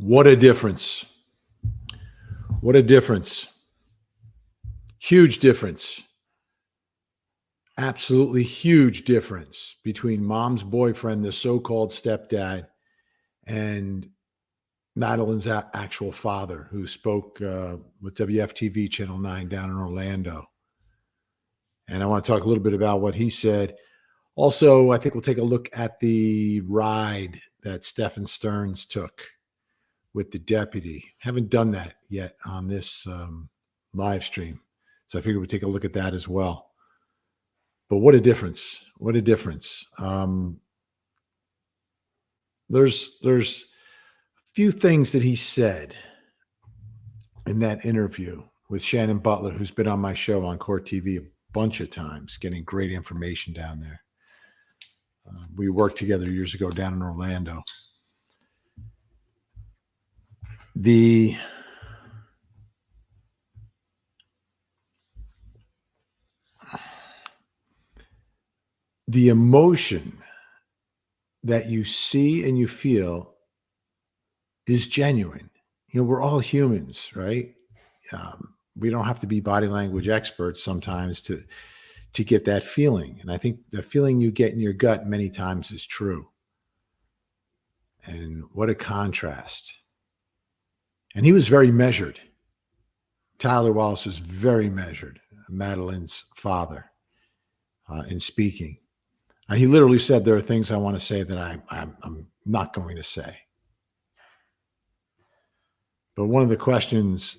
What a difference. What a difference. Huge difference. Absolutely huge difference between mom's boyfriend, the so-called stepdad, and Madeline's actual father, who spoke with WFTV Channel 9 down in Orlando. And I want to talk a little bit about what he said. Also, I think we'll take a look at the ride that Stephen Stearns took with the deputy. Haven't done that yet on this live stream. So I figured we'd take a look at that as well. But what a difference. What a difference. There's a few things that he said in that interview with Shannon Butler, who's been on my show on Court TV a bunch of times, getting great information down there. We worked together years ago down in Orlando. The emotion that you see and you feel is genuine. You know, we're all humans, right? We don't have to be body language experts sometimes to get that feeling. And I think the feeling you get in your gut many times is true. And what a contrast. And he was very measured. Tyler Wallace was very measured, Madeline's father, in speaking. He literally said, there are things I want to say that I'm not going to say. But one of the questions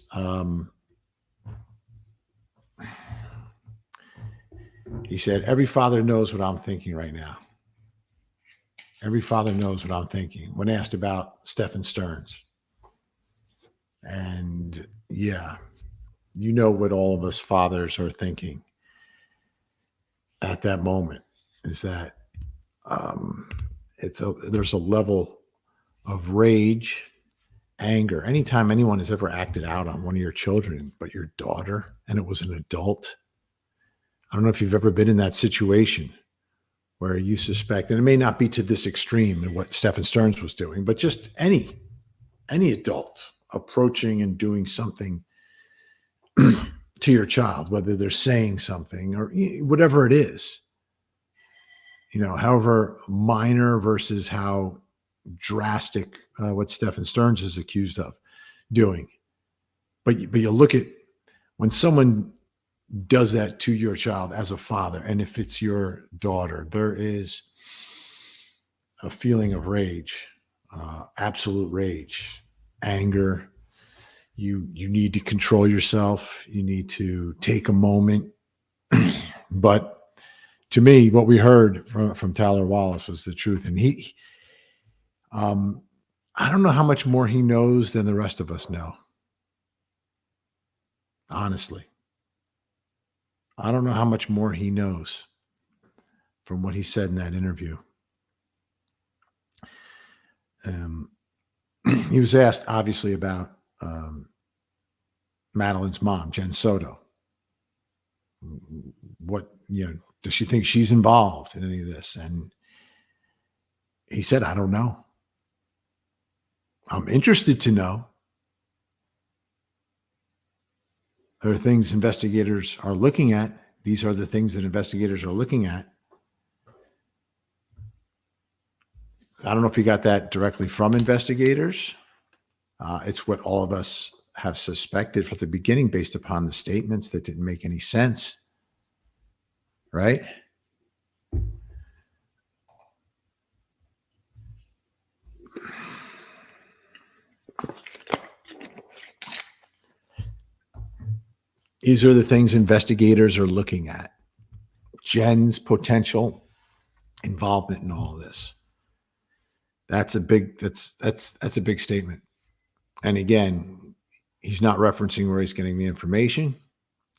he said, every father knows what I'm thinking right now. Every father knows what I'm thinking when asked about Stephen Stearns. And yeah, you know what all of us fathers are thinking at that moment is that there's a level of rage, anger. Anytime anyone has ever acted out on one of your children, but your daughter, and it was an adult. I don't know if you've ever been in that situation where you suspect, and it may not be to this extreme in what Stephen Stearns was doing, but just any adult approaching and doing something to your child, whether they're saying something or whatever it is, however minor versus how drastic what Stephen Stearns is accused of doing. But you look at when someone does that to your child as a father, and if it's your daughter, there is a feeling of rage, absolute rage, anger. You need to control yourself. You need to take a moment. But to me, what we heard from Tyler Wallace was the truth. And I don't know how much more he knows than the rest of us know. Honestly. I don't know how much more he knows from what he said in that interview. He was asked, obviously, about Madeline's mom, Jen Soto. What, does she think she's involved in any of this? And he said, I don't know. I'm interested to know. There are things investigators are looking at. These are the things that investigators are looking at. I don't know if you got that directly from investigators. It's what all of us have suspected from the beginning based upon the statements that didn't make any sense. Right? These are the things investigators are looking at. Jen's potential involvement in all of this. That's a big statement. And again, he's not referencing where he's getting the information.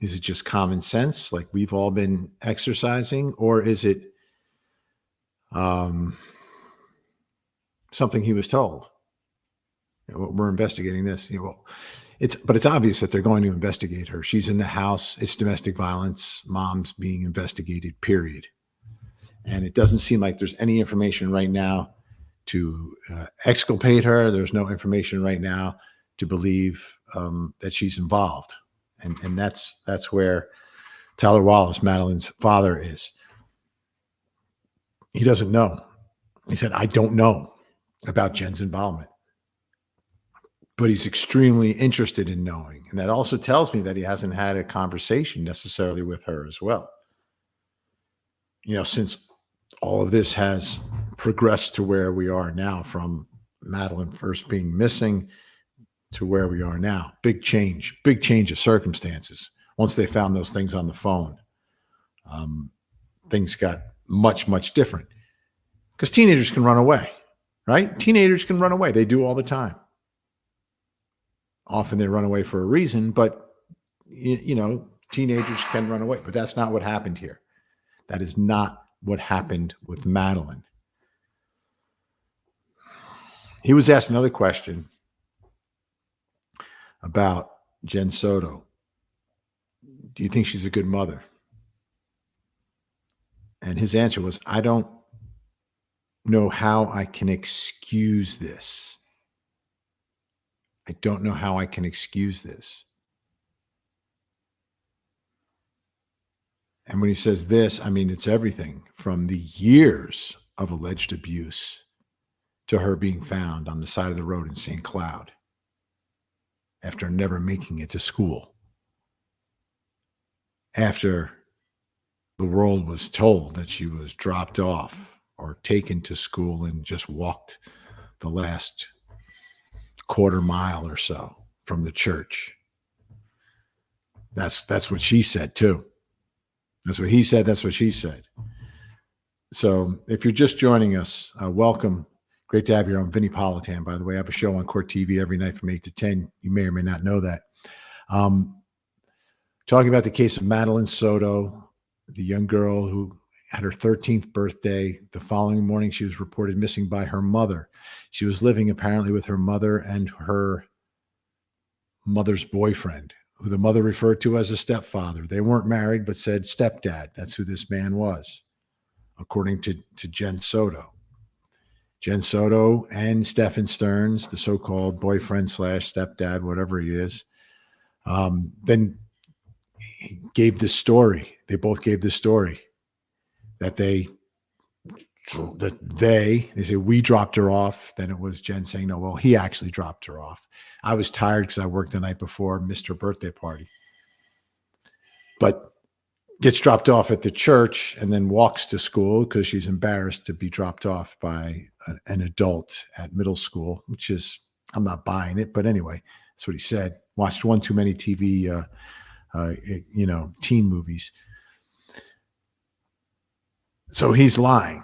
Is it just common sense, like we've all been exercising, or is it something he was told? We're investigating this. But it's obvious that they're going to investigate her. She's in the house. It's domestic violence. Mom's being investigated, period. And it doesn't seem like there's any information right now to exculpate her. There's no information right now to believe that she's involved. And that's where Tyler Wallace, Madeline's father, is. He doesn't know. He said, I don't know about Jen's involvement, but he's extremely interested in knowing. And that also tells me that he hasn't had a conversation necessarily with her as well. Since all of this has progressed to where we are now, from Madeline first being missing to where we are now. Big change of circumstances. Once they found those things on the phone, things got much, much different. Because teenagers can run away, right? Teenagers can run away. They do all the time. Often they run away for a reason, but, teenagers can run away. But that's not what happened here. That is not what happened with Madeline. He was asked another question about Jen Soto. Do you think she's a good mother? And his answer was, I don't know how I can excuse this. I don't know how I can excuse this. And when he says this, I mean, it's everything from the years of alleged abuse to her being found on the side of the road in St. Cloud after never making it to school, after the world was told that she was dropped off or taken to school and just walked the last quarter mile or so from the church. That's what she said too. That's what he said. That's what she said. So if you're just joining us, welcome. Great to have you on. Vinny Politan, by the way. I have a show on Court TV every night from 8 to 10. You may or may not know that. Talking about the case of Madeline Soto, the young girl who had her 13th birthday. The following morning, she was reported missing by her mother. She was living apparently with her mother and her mother's boyfriend, who the mother referred to as a stepfather. They weren't married, but said stepdad. That's who this man was, according to Jen Soto. Jen Soto and Stephen Stearns, the so-called boyfriend / stepdad, whatever he is, then he gave this story. They both gave this story that they say, we dropped her off. Then it was Jen saying, no, well, he actually dropped her off. I was tired because I worked the night before, missed her birthday party. But gets dropped off at the church and then walks to school because she's embarrassed to be dropped off by an adult at middle school, which is, I'm not buying it. But anyway, that's what he said. Watched one too many TV, teen movies. So he's lying.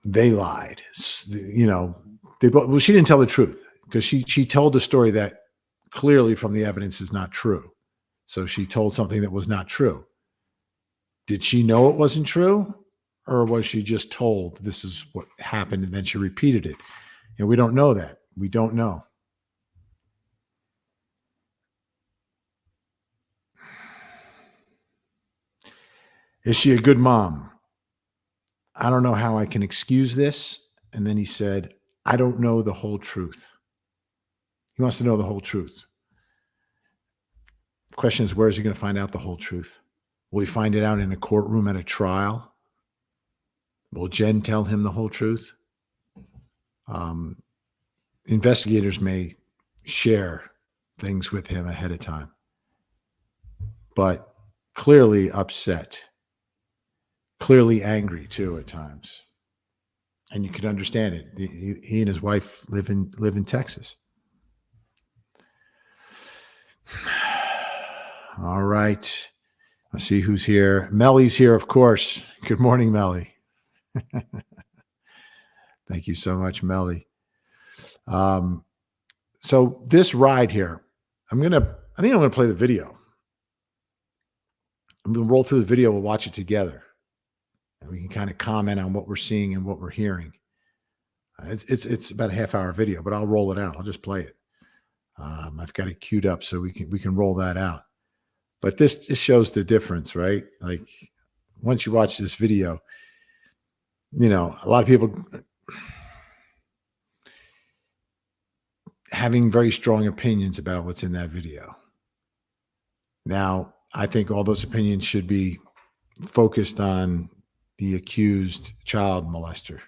They lied. They both. Well, she didn't tell the truth because she told a story that clearly from the evidence is not true. So she told something that was not true. Did she know it wasn't true, or was she just told this is what happened and then she repeated it? We don't know that. We don't know. Is she a good mom? I don't know how I can excuse this. And then he said, I don't know the whole truth. He wants to know the whole truth. The question is, where is he going to find out the whole truth? Will he find it out in a courtroom at a trial? Will Jen tell him the whole truth? Investigators may share things with him ahead of time, but clearly upset, clearly angry too at times. And you can understand it. He and his wife live in Texas. All right. Let's see who's here. Melly's here, of course. Good morning, Melly. Thank you so much, Melly. So this ride here, I think I'm gonna play the video. I'm gonna roll through the video. We'll watch it together, and we can kind of comment on what we're seeing and what we're hearing. It's about a half-hour video, but I'll roll it out. I'll just play it. I've got it queued up so we can roll that out. But this just shows the difference, right? Like once you watch this video, a lot of people, having very strong opinions about what's in that video. Now, I think all those opinions should be focused on the accused child molester.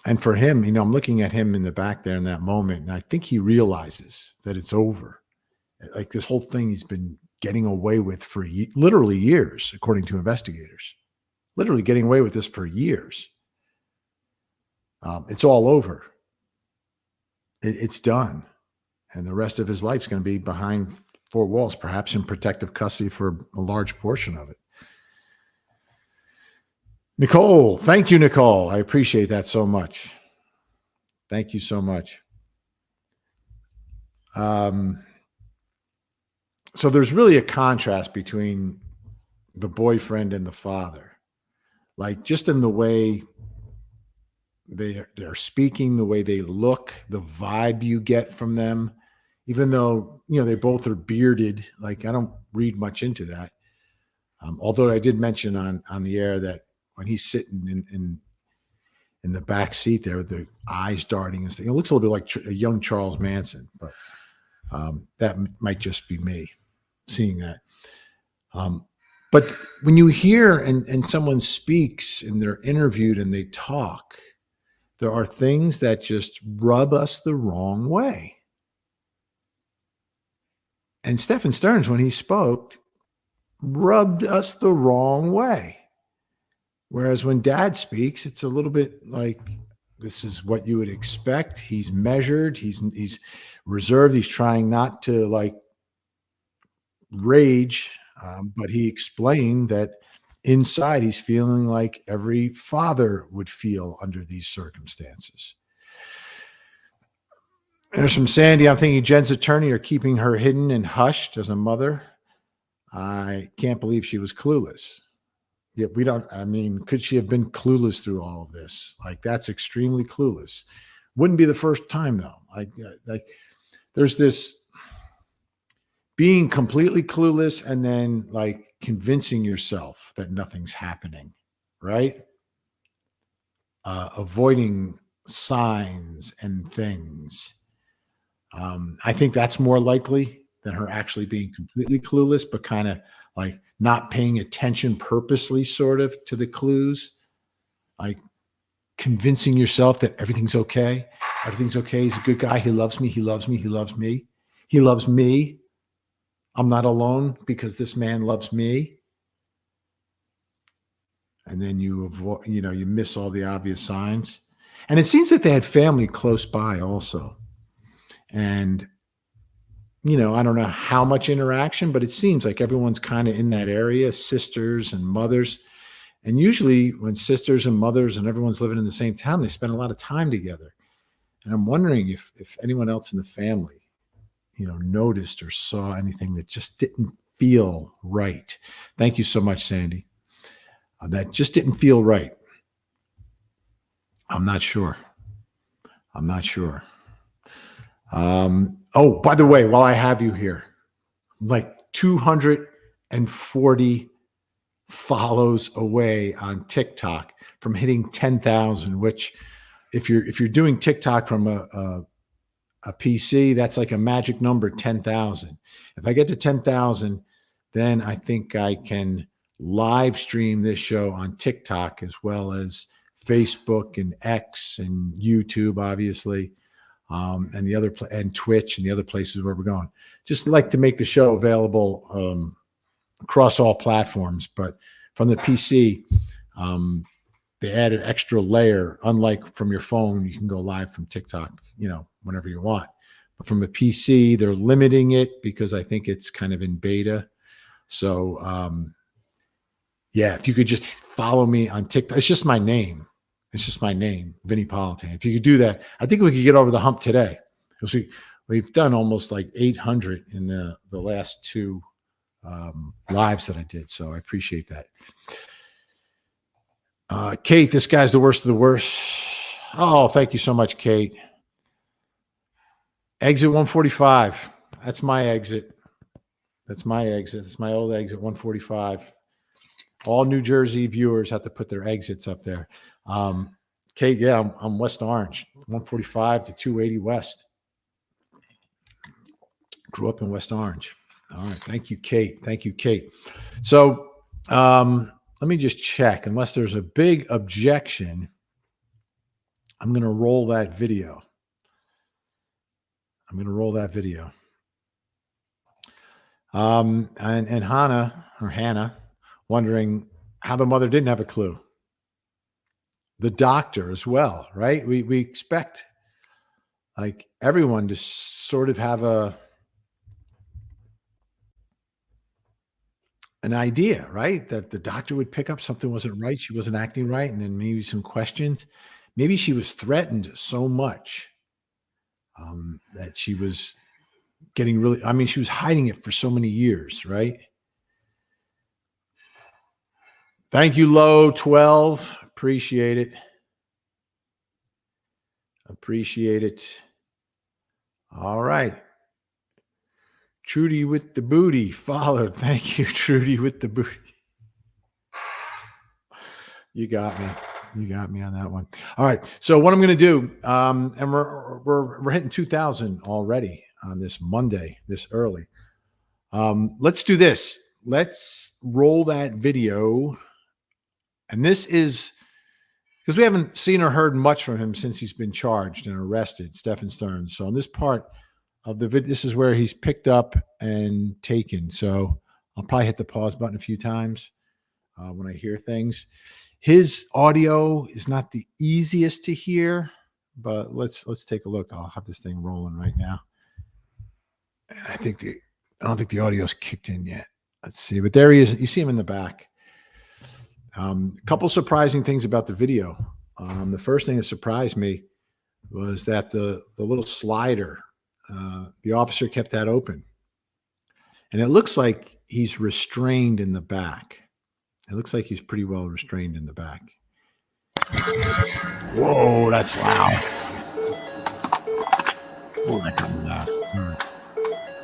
And for him, I'm looking at him in the back there in that moment, and I think he realizes that it's over. Like this whole thing he's been getting away with for literally years, according to investigators. Literally getting away with this for years. It's all over. It's done. And the rest of his life is going to be behind four walls, perhaps in protective custody for a large portion of it. Nicole, thank you, Nicole. I appreciate that so much. Thank you so much. So there's really a contrast between the boyfriend and the father, like just in the way they're speaking, the way they look, the vibe you get from them, even though, they both are bearded. Like, I don't read much into that. Although I did mention on the air that when he's sitting in the back seat there with the eyes darting and stuff, it looks a little bit like a young Charles Manson, but that might just be me seeing that. But when you hear and someone speaks and they're interviewed and they talk, there are things that just rub us the wrong way. And Stephen Stearns, when he spoke, rubbed us the wrong way. Whereas when Dad speaks, it's a little bit like, this is what you would expect. He's measured. He's reserved. He's trying not to like rage, but he explained that inside he's feeling like every father would feel under these circumstances. There's from Sandy. I'm thinking Jen's attorney are keeping her hidden and hushed as a mother. I can't believe she was clueless. Yeah, could she have been clueless through all of this? Like, that's extremely clueless. Wouldn't be the first time though. Like there's this being completely clueless and then like convincing yourself that nothing's happening, right? Avoiding signs and things. I think that's more likely than her actually being completely clueless, but kind of like not paying attention purposely sort of to the clues, like convincing yourself that everything's okay. Everything's okay. He's a good guy. He loves me. He loves me. He loves me. He loves me. I'm not alone because this man loves me. And then you avoid, you miss all the obvious signs. And it seems that they had family close by also. And, I don't know how much interaction, but it seems like everyone's kind of in that area, sisters and mothers. And usually when sisters and mothers and everyone's living in the same town, they spend a lot of time together. And I'm wondering if anyone else in the family, noticed or saw anything that just didn't feel right. Thank you so much, Sandy. That just didn't feel right. I'm not sure. Oh, by the way, while I have you here, like 240 follows away on TikTok from hitting 10,000, which if you're doing TikTok from a PC, that's like a magic number, 10,000. If I get to 10,000, then I think I can live stream this show on TikTok as well as Facebook and X and YouTube, obviously. And the other and Twitch and the other places where we're going. Just like to make the show available across all platforms, but from the PC, they added extra layer. Unlike from your phone, you can go live from TikTok, whenever you want. But from a PC, they're limiting it because I think it's kind of in beta. So, if you could just follow me on TikTok, it's just my name. Vinny Politan. If you could do that, I think we could get over the hump today. Because we've done almost like 800 in the last two lives that I did. So I appreciate that. Kate, this guy's the worst of the worst. Oh, thank you so much, Kate. Exit 145. That's my exit. That's my old exit 145. All New Jersey viewers have to put their exits up there. Kate, yeah, I'm West Orange, 145 to 280 West. Grew up in West Orange. All right. Thank you, Kate. Thank you, Kate. So let me just check. Unless there's a big objection, I'm going to roll that video. And Hannah, wondering how the mother didn't have a clue. The doctor as well, right? We expect like everyone to sort of have an idea, right? That the doctor would pick up something wasn't right. She wasn't acting right. And then maybe some questions. Maybe she was threatened so much that she was getting really, I mean, she was hiding it for so many years, right? Thank you, Low 12. Appreciate it. All right. Trudy with the booty followed. Thank you, Trudy with the booty. You got me on that one. All right. So what I'm going to do, and we're hitting 2,000 already on this Monday, this early. Let's do this. Let's roll that video. And this is because we haven't seen or heard much from him since he's been charged and arrested, Stephen Stearns. So on this part of the video, this is where he's picked up and taken. So I'll probably hit the pause button a few times when I hear things. His audio is not the easiest to hear, but let's take a look. I'll have this thing rolling right now. And I don't think the audio's kicked in yet. Let's see, but there he is. You see him in the back. A couple surprising things about the video. The first thing that surprised me was that the little slider, the officer kept that open. And it looks like he's restrained in the back. It looks like he's pretty well restrained in the back. Whoa, that's loud. Oh, that comes loud. All right.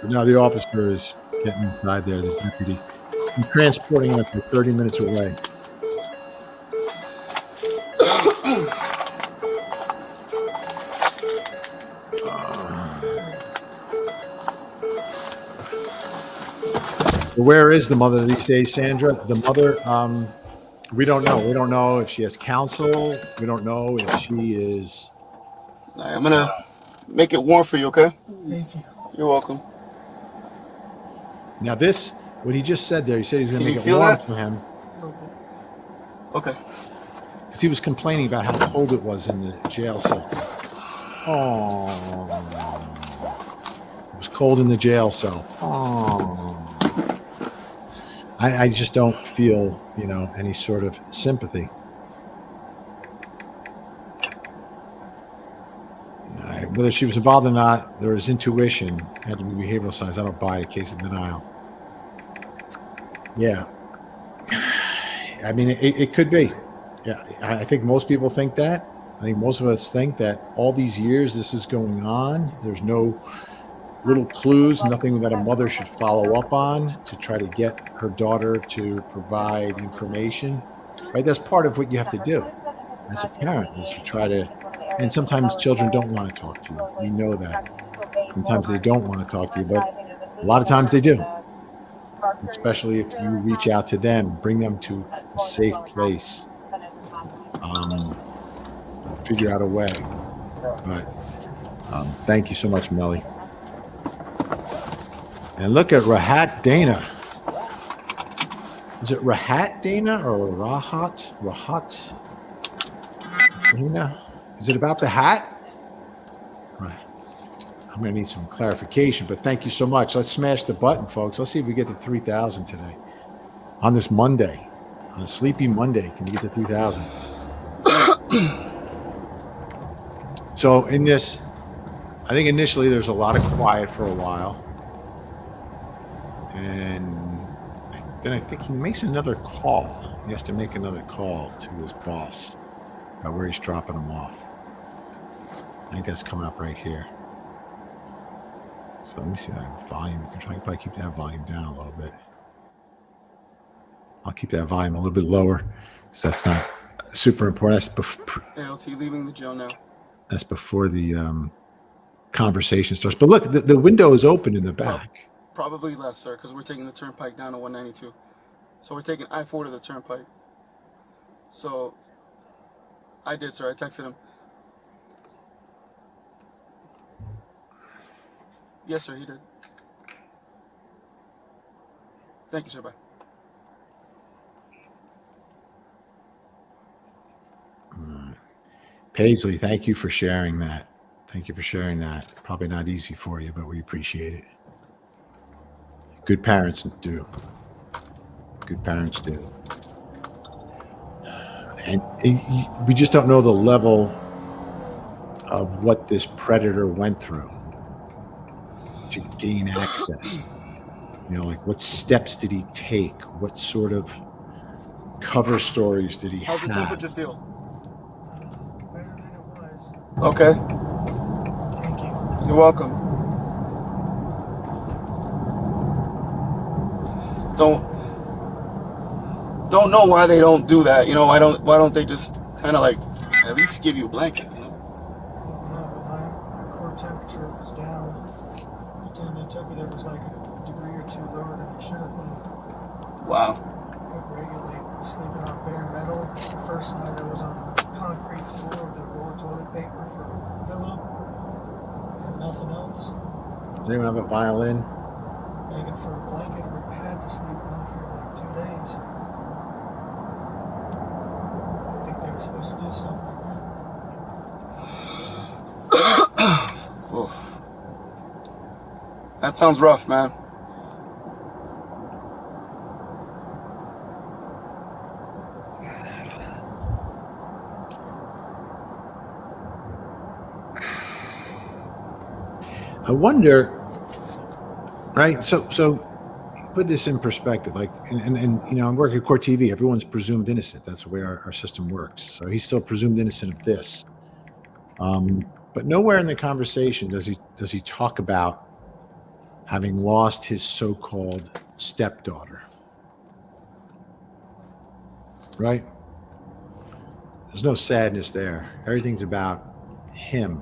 But now the officer is getting inside there, the deputy. I'm transporting him for 30 minutes away. Where is the mother these days, Sandra? The mother, we don't know. We don't know if she has counsel. We don't know if she is. I'm going to make it warm for you, okay? Thank you. You're welcome. Now this, what he just said there, he said he's going to make it warm for him. Okay. Because he was complaining about how cold it was in the jail cell. Oh. It was cold in the jail cell. Oh. I just don't feel, any sort of sympathy. Whether she was involved or not, there was intuition, had to be behavioral science. I don't buy a case of denial. Yeah. I mean, it could be. Yeah, I think most people think that. I think most of us think that all these years this is going on. There's no little clues, nothing that a mother should follow up on to try to get her daughter to provide information, right? That's part of what you have to do as a parent, is to try to, and sometimes children don't want to talk to you. We know that. Sometimes they don't want to talk to you, but a lot of times they do, especially if you reach out to them, bring them to a safe place, figure out a way. But thank you so much, Melly. And look at Rahat Dana. Is it Rahat Dana or Rahat? Rahat Dana? Is it about the hat? Right. I'm going to need some clarification, but thank you so much. Let's smash the button, folks. Let's see if we get to 3,000 today. On this Monday. On a sleepy Monday, can we get to 3,000? So in this, I think initially there's a lot of quiet for a while. And then I think he makes another call. He has to make another call to his boss about where he's dropping him off. I think that's coming up right here. So let me see that volume. I can try to probably keep that volume down a little bit. I'll keep that volume a little bit lower because that's not Super important. ALT leaving the jail now. That's before the conversation starts. But look, the window is open in the back. Probably less, sir, because we're taking the turnpike down to 192. So we're taking I-4 to the turnpike. So I did, sir. I texted him. Yes, sir, he did. Thank you, sir. Bye. Paisley, thank you for sharing that. Thank you for sharing that. Probably not easy for you, but we appreciate it. Good parents do. Good parents do. And we just don't know the level of what this predator went through to gain access. You know, like what steps did he take? What sort of cover stories did he have? How's the temperature feel? Better than it was. Okay. Thank you. You're welcome. Don't know why they don't do that. You know, why don't they just kind of like at least give you a blanket, you know? My core temperature was down. Every time they took it, it was like a degree or two lower than it should have been. Wow. Couldn't regulate. Sleeping on bare metal. The first night I was on a concrete floor with a roll of toilet paper for a pillow and nothing else. Does anyone have a violin? Begging for a blanket or a pad to sleep on for like 2 days. I think they were supposed to do stuff like that. Oof. That sounds rough, man. I wonder, right? So put this in perspective, like, and you know, I'm working at Court TV. Everyone's presumed innocent. That's the way our system works. So he's still presumed innocent of this. But nowhere in the conversation does he talk about having lost his so-called stepdaughter. Right? There's no sadness there. Everything's about him.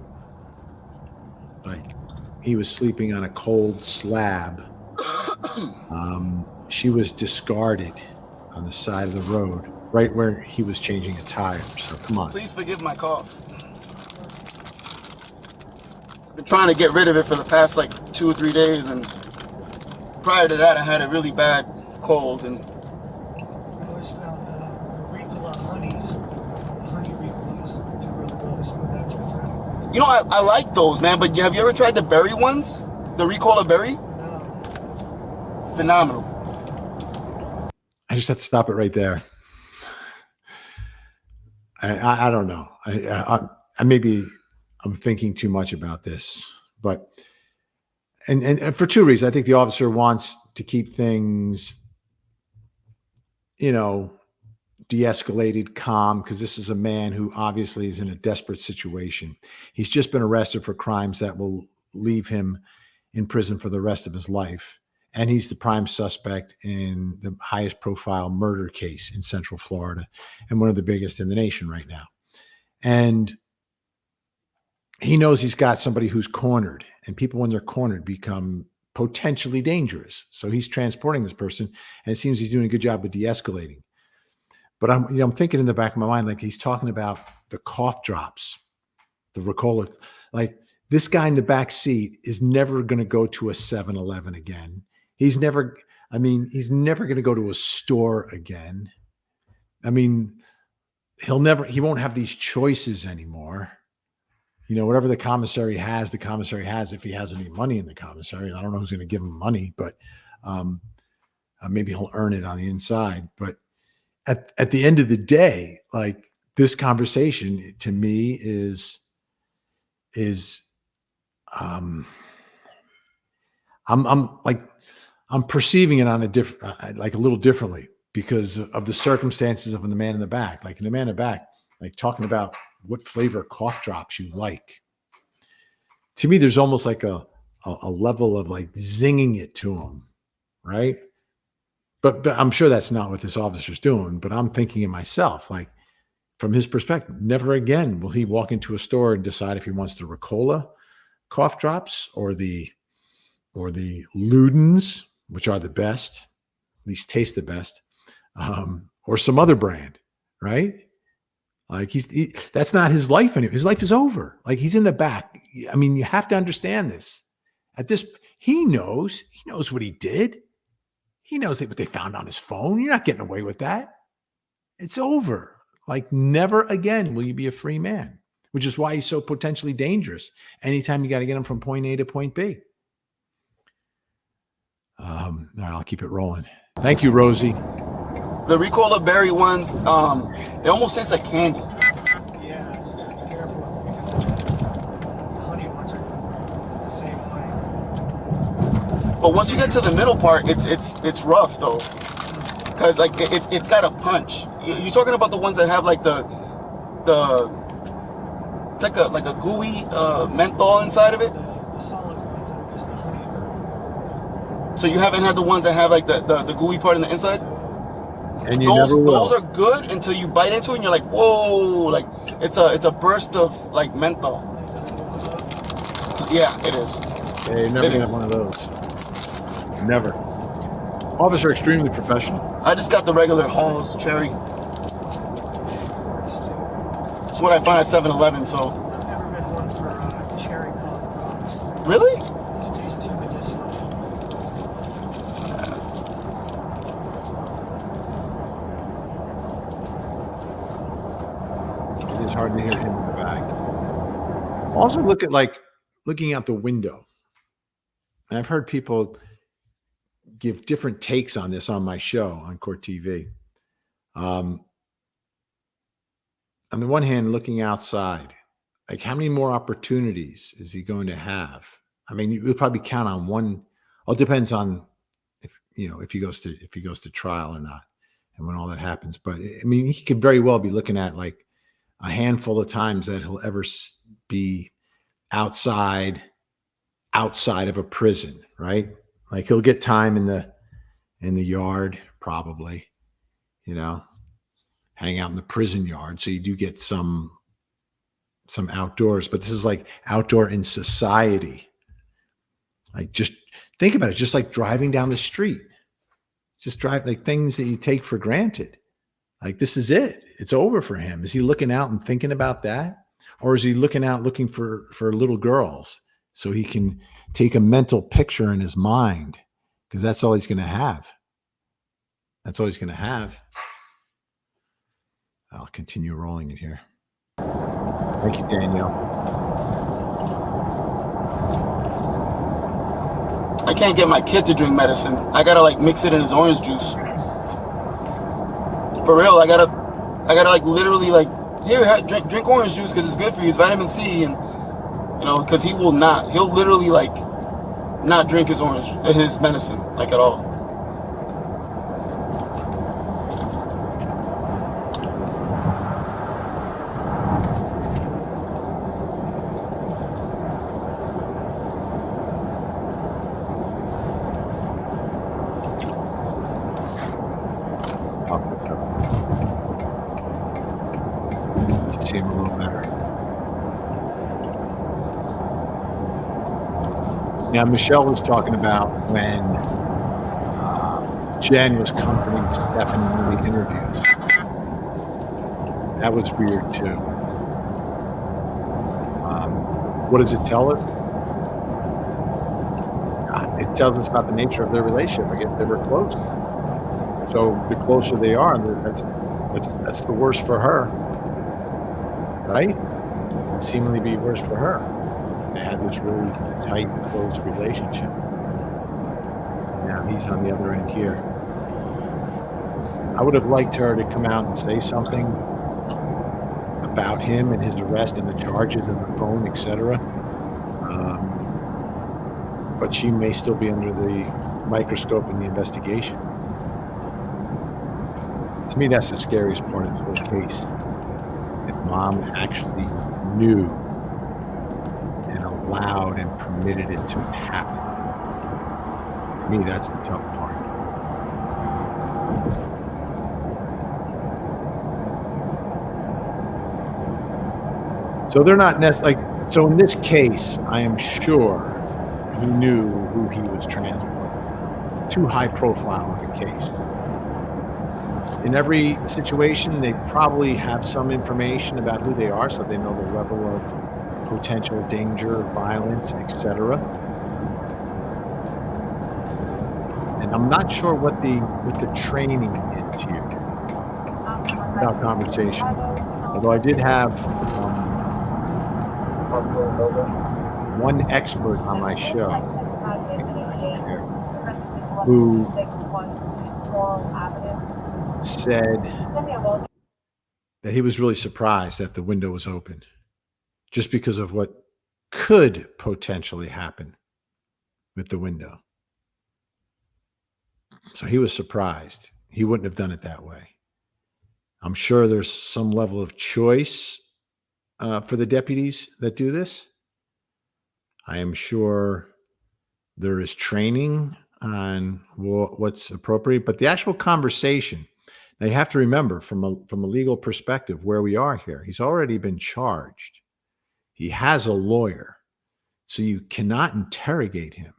Like, he was sleeping on a cold slab. She was discarded on the side of the road, right where he was changing a tire. So come on. Please forgive my cough. I've been trying to get rid of it for the past like 2 or 3 days, and prior to that I had a really bad cold. And I always found the Ricola honeys, the honey Ricolas, do really well to smooth out your throat. you know, I like those, man, but have you ever tried the berry ones? The Ricola berry? No. Phenomenal. I just have to stop it right there. I don't know. I maybe I'm thinking too much about this, but and for two reasons. I think the officer wants to keep things, you know, de-escalated, calm, because this is a man who obviously is in a desperate situation. He's just been arrested for crimes that will leave him in prison for the rest of his life. And he's the prime suspect in the highest profile murder case in Central Florida and one of the biggest in the nation right now. And he knows he's got somebody who's cornered, and people when they're cornered become potentially dangerous. So he's transporting this person, and it seems he's doing a good job of de-escalating. But I'm thinking in the back of my mind, like he's talking about the cough drops, the Ricola. Like this guy in the back seat is never going to go to a 7-Eleven again. He's never going to go to a store again. I mean, he won't have these choices anymore. You know, whatever the commissary has if he has any money in the commissary. I don't know who's going to give him money, but maybe he'll earn it on the inside. But at the end of the day, like this conversation to me is I'm perceiving it on a different, like a little differently because of the circumstances of the man in the back. Like in the man in the back, like talking about what flavor cough drops you like. To me, there's almost like a level of like zinging it to him, right? But I'm sure that's not what this officer's doing. But I'm thinking in myself, like, from his perspective, never again will he walk into a store and decide if he wants the Ricola cough drops or the Ludens, which are the best, at least taste the best, or some other brand, right? Like that's not his life anymore. His life is over. Like he's in the back. I mean, you have to understand this. At this, he knows what he did. He knows what they found on his phone. You're not getting away with that. It's over. Like never again will you be a free man, which is why he's so potentially dangerous. Anytime you got to get him from point A to point B. All right, I'll keep it rolling. Thank you, Rosie. The Ricola berry ones, they almost taste like candy. Yeah, you gotta be careful because the honey ones are the same way. But once you get to the middle part, it's rough though, because like it's got a punch. You're talking about the ones that have like the it's like a gooey menthol inside of it. The solid ones that are just the honey. So you haven't had the ones that have like the gooey part in the inside? And you never will. Those are good until you bite into it and you're like, whoa, like it's a burst of like menthol. Yeah, it is. Yeah, you never get one of those. Never. All of us are extremely professional. I just got the regular Hall's cherry. It's what I find at 7-Eleven, so. I've never been one for cherry cough drops. Really? It just tastes too medicinal. It is hard to hear him in the back. Also looking out the window. And I've heard people give different takes on this on my show on Court TV. On the one hand, looking outside, like how many more opportunities is he going to have? I mean, you'll probably count on one. Well, it depends on if he goes to trial or not, and when all that happens. But I mean, he could very well be looking at like a handful of times that he'll ever be outside of a prison, right? Like he'll get time in the yard, probably, hang out in the prison yard. So you do get some outdoors, but this is like outdoor in society. Like just think about it, just like driving down the street. Just drive like things that you take for granted. Like this is it. It's over for him. Is he looking out and thinking about that? Or is he looking out looking for little girls so he can take a mental picture in his mind? Because that's all he's going to have. That's all he's going to have. I'll continue rolling it here. Thank you, Danielle. I can't get my kid to drink medicine. I gotta like mix it in his orange juice. For real, I gotta like literally like here drink orange juice because it's good for you. It's vitamin C, and because he'll literally like not drink his medicine like at all. See him a little better. Now, Michelle was talking about when Jen was comforting Steph in one of the interviews. That was weird too. What does it tell us? It tells us about the nature of their relationship. I guess they were close. So the closer they are, that's the worse for her, right? Seemingly be worse for her. They had this really tight, close relationship. Now he's on the other end here. I would have liked her to come out and say something about him and his arrest and the charges and the phone, etc. But she may still be under the microscope in the investigation. To me, that's the scariest part of this whole case. If mom actually knew and allowed and permitted it to happen. To me, that's the tough part. So they're not necessarily like, so in this case, I am sure he knew who he was transporting. Too high profile of a case. In every situation, they probably have some information about who they are, so they know the level of potential danger, violence, etc. And I'm not sure what the training is here about conversation. Although I did have one expert on my show who said that he was really surprised that the window was open just because of what could potentially happen with the window. So he was surprised. He wouldn't have done it that way. I'm sure there's some level of choice for the deputies that do this. I am sure there is training on what's appropriate, but the actual conversation, now you have to remember from a legal perspective where we are here. He's already been charged. He has a lawyer, so you cannot interrogate him.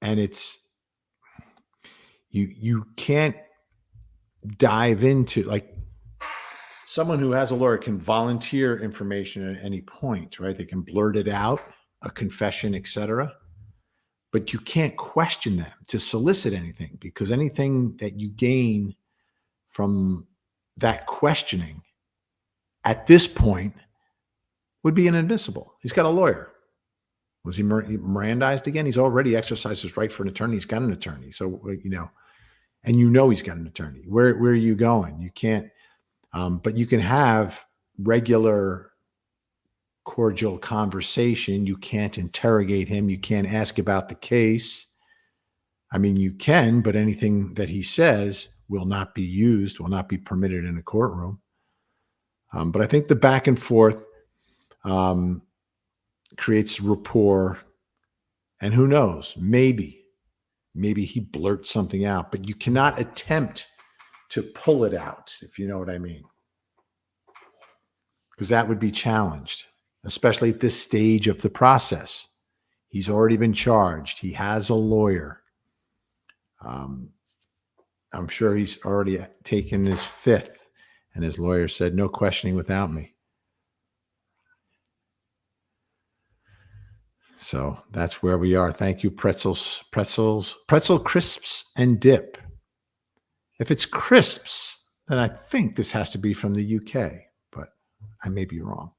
And it's, you can't dive into, like, someone who has a lawyer can volunteer information at any point, right? They can blurt it out, a confession, etc. But you can't question them to solicit anything, because anything that you gain from that questioning at this point would be inadmissible. He's got a lawyer. Was he Mirandized again? He's already exercised his right for an attorney. He's got an attorney. So, and he's got an attorney. Where are you going? You can't, but you can have regular cordial conversation. You can't interrogate him. You can't ask about the case. I mean, you can, but anything that he says will not be used, will not be permitted in a courtroom. But I think the back and forth creates rapport, and who knows, maybe he blurts something out, but you cannot attempt to pull it out, if you know what I mean, because that would be challenged, especially at this stage of the process. He's already been charged. He has a lawyer. I'm sure he's already taken his fifth, and his lawyer said, no questioning without me. So that's where we are. Thank you, pretzel crisps and dip. If it's crisps, then I think this has to be from the UK, but I may be wrong.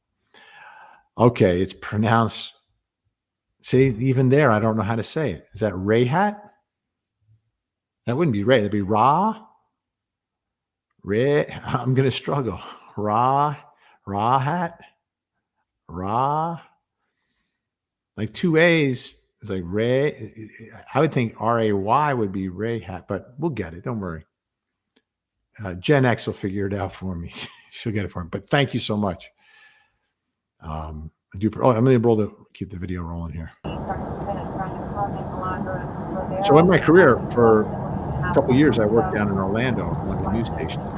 Okay, it's pronounced, see, even there, I don't know how to say it. Is that Rayhat? That wouldn't be Ray. That'd be Ra. Ray. I'm going to struggle. Rahat. Ra. Like two A's. It's like Ray. I would think R-A-Y would be Rayhat, but we'll get it. Don't worry. Gen X will figure it out for me. She'll get it for me. But thank you so much. I'm able to keep the video rolling here. So in my career, for a couple of years, I worked down in Orlando at one of the news stations.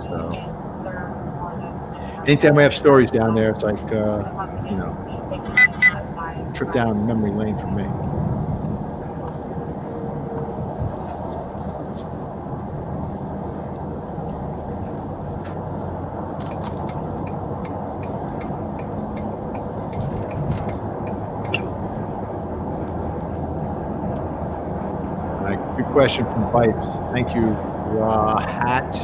So anytime we have stories down there, it's like, trip down memory lane for me. Good question from Vibes. Thank you, Rahat.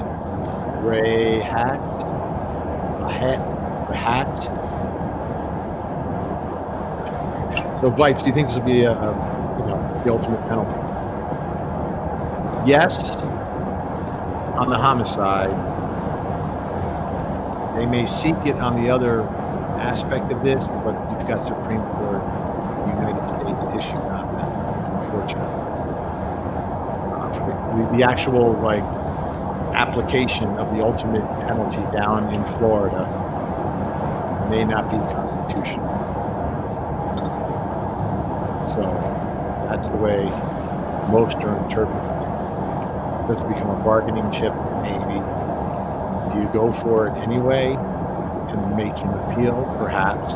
So Vibes, do you think this will be the ultimate penalty? Yes, on the homicide. They may seek it on the other aspect of this, but you've got Supreme Court, United States issue on that, unfortunately. The actual application of the ultimate penalty down in Florida may not be constitutional. So that's the way most are interpreting it. Does it become a bargaining chip? Maybe. Do you go for it anyway and make him appeal, perhaps?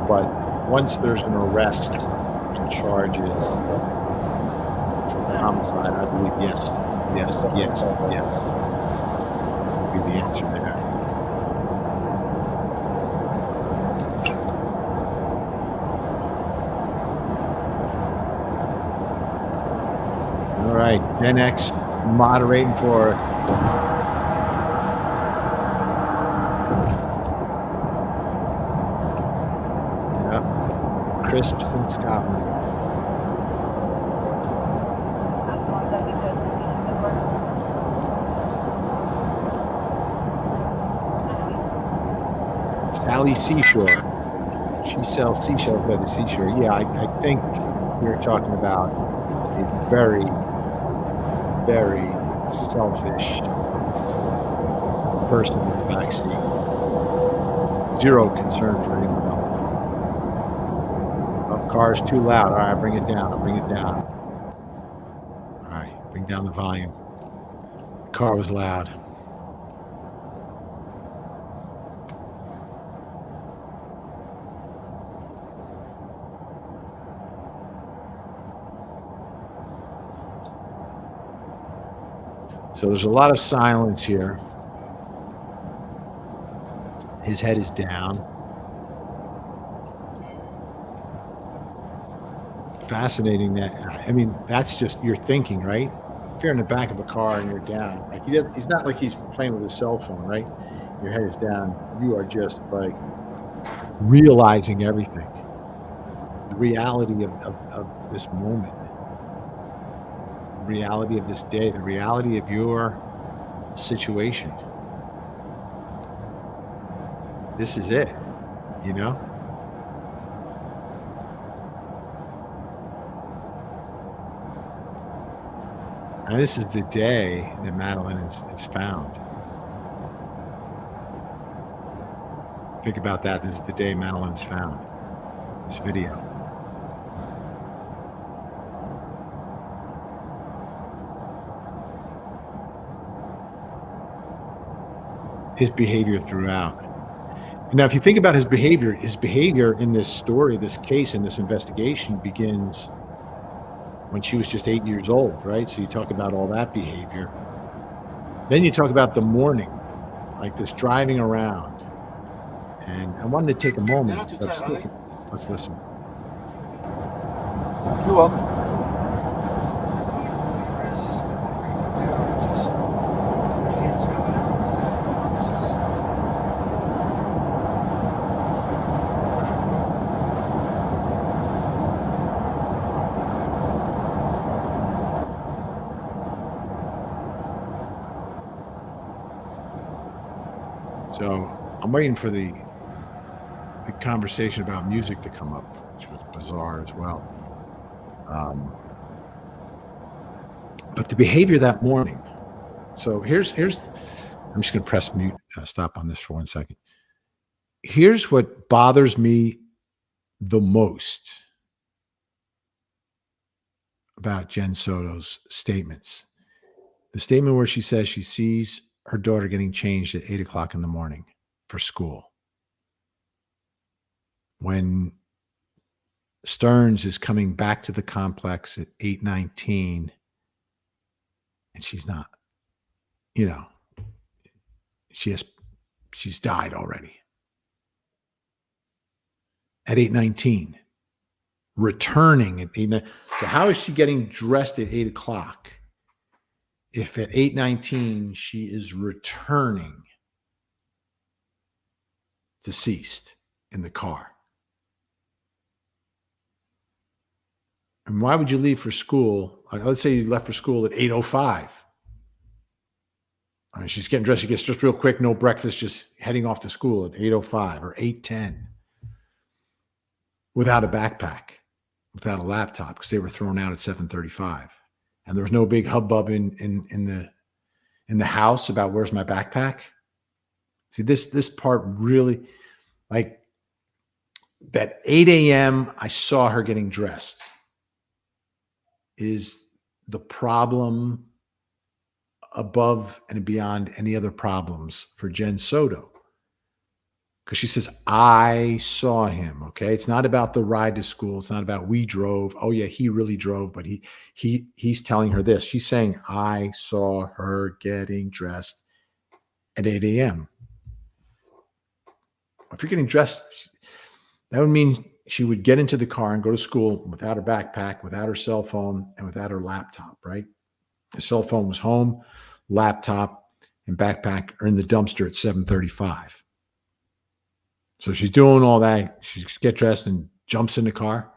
But once there's an arrest and charges for the homicide, I believe yes, would be the answer there. All right, Gen X moderating for us. Crisps in Scotland. Sally Seashore. She sells seashells by the seashore. Yeah, I think we're talking about a very, very selfish person in the backseat. Zero concern for anyone else. Car's too loud. All right, bring it down. I'll bring it down. All right, bring down the volume. The car was loud. So there's a lot of silence here. His head is down. Fascinating that, I mean, that's just your thinking, right? If you're in the back of a car and you're down, like he's not like he's playing with his cell phone, right? Your head is down. You are just like realizing everything, the reality of this moment, the reality of this day, the reality of your situation. This is it, you know? And this is the day that Madeline is found. Think about that. This is the day Madeline is found. This video. His behavior throughout. Now, if you think about his behavior in this story, this case, in this investigation begins when she was just 8 years old, right? So you talk about all that behavior. Then you talk about the morning, like this driving around. And I wanted to take a moment. Let's listen. You're welcome. So I'm waiting for the conversation about music to come up, which was bizarre as well. But the behavior that morning. So here's I'm just going to press mute, stop on this for 1 second. Here's what bothers me the most about Jen Soto's statements. The statement where she says she sees her daughter getting changed at 8 o'clock in the morning for school. When Stearns is coming back to the complex at 8:19 and she's not, you know, she's died already. At 8:19, returning at 8:19. So how is she getting dressed at 8 o'clock if at 8:19 she is returning deceased in the car? And why would you leave for school? Let's say you left for school at 8:05. I mean, she's getting dressed. She gets dressed real quick, no breakfast, just heading off to school at 8:05 or 8:10 without a backpack, without a laptop, because they were thrown out at 7:35. And there was no big hubbub in the house about where's my backpack. See, this part really, like that 8 a.m. I saw her getting dressed is the problem above and beyond any other problems for Jen Soto. Because she says, I saw him. Okay. It's not about the ride to school. It's not about we drove. Oh, yeah, he really drove, but he's telling her this. She's saying, I saw her getting dressed at 8 a.m. If you're getting dressed, that would mean she would get into the car and go to school without her backpack, without her cell phone, and without her laptop, right? The cell phone was home, laptop, and backpack are in the dumpster at 7:35. So she's doing all that. She gets dressed and jumps in the car.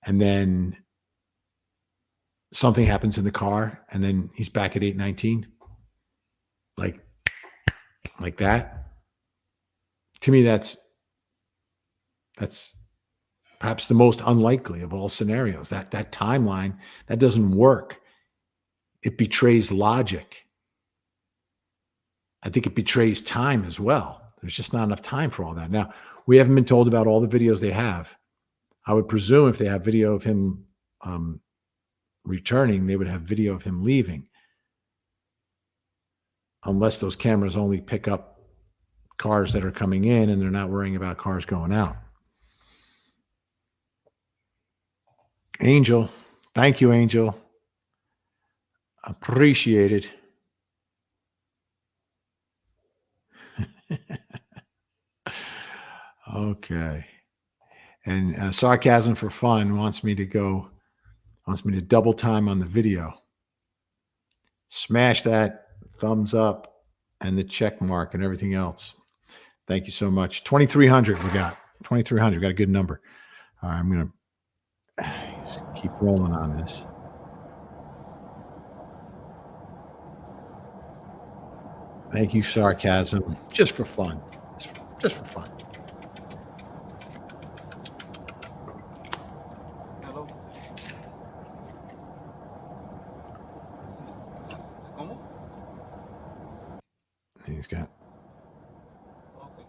And then something happens in the car. And then he's back at 8:19. Like that. To me, that's perhaps the most unlikely of all scenarios. That timeline, that doesn't work. It betrays logic. I think it betrays time as well. There's just not enough time for all that. Now, we haven't been told about all the videos they have. I would presume if they have video of him returning, they would have video of him leaving. Unless those cameras only pick up cars that are coming in and they're not worrying about cars going out. Angel, thank you, Angel. Appreciate it. Okay. And Sarcasm for Fun wants me to double time on the video. Smash that thumbs up and the check mark and everything else. Thank you so much. 2,300 we got. 2,300. Got a good number. All right, I'm going to keep rolling on this. Thank you, Sarcasm. Just for fun. Just for fun. Hello. ¿Cómo? He's got. Okay.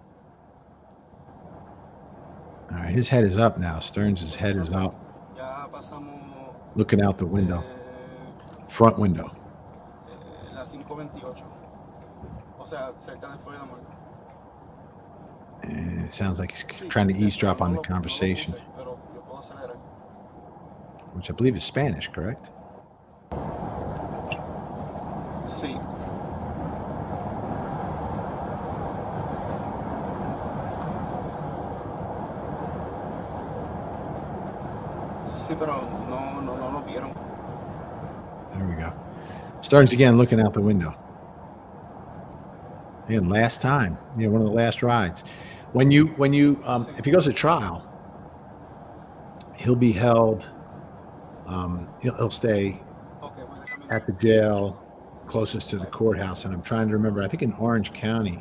All right, his head is up now. Stearns' head is up, Ya pasamos looking out the window, front window. las 5:28. O sea, cerca de Florida Mall. And it sounds like he's trying to eavesdrop on the conversation, Pero yo puedo acelerar. which I believe is Spanish, correct? Sí. Sí, pero no vieron. There we go. Stearns again looking out the window. Again, last time, one of the last rides. When you if he goes to trial, he'll be held. He'll stay Okay, voy de camino. at the jail closest to the courthouse, and I'm trying to remember. I think in Orange County,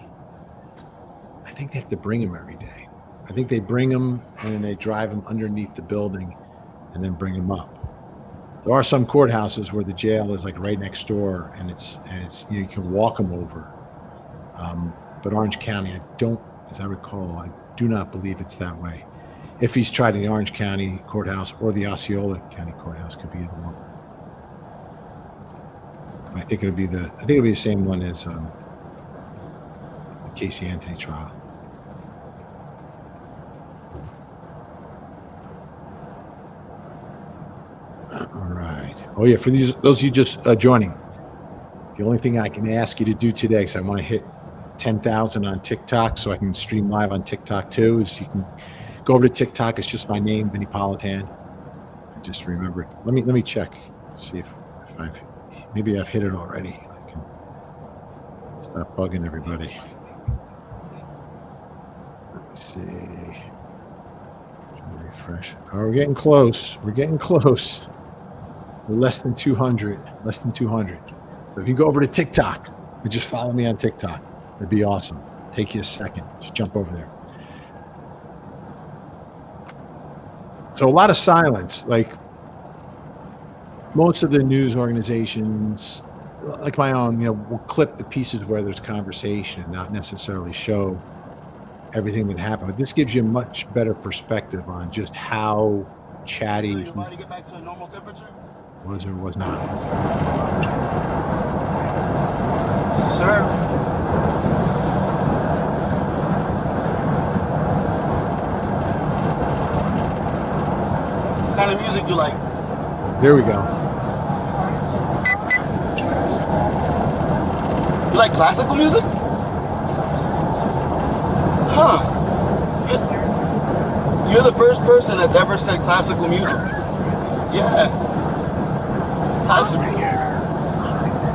I think they have to bring him every day. I think they bring him and then they drive him underneath the building, and then bring him up. There are some courthouses where the jail is like right next door, and it's you can walk him over. But Orange County, as I recall, I do not believe it's that way. If he's tried in the Orange County courthouse or the Osceola County courthouse, could be either one. But I think it'll be the same one as the Casey Anthony trial. All right. Oh yeah, for those of you just joining, the only thing I can ask you to do today, because I want to hit 10,000 on TikTok so I can stream live on TikTok too, is you can go over to TikTok. It's just my name, Vinny Politan. Just remember it. Let me check. See if maybe I've hit it already. I can stop bugging everybody. Let me see. Refresh. Oh, we're getting close. We're getting close. We're less than 200. Less than 200. So if you go over to TikTok and just follow me on TikTok, that'd be awesome. Take you a second. Just jump over there. So a lot of silence. Like most of the news organizations, like my own, will clip the pieces where there's conversation and not necessarily show everything that happened. But this gives you a much better perspective on just how chatty So your body get back to a normal temperature? was or was not. Yes, sir. What kind of music you like? Here we go. You like classical music? Sometimes. Huh. You're the first person that's ever said classical music. Yeah. Classical.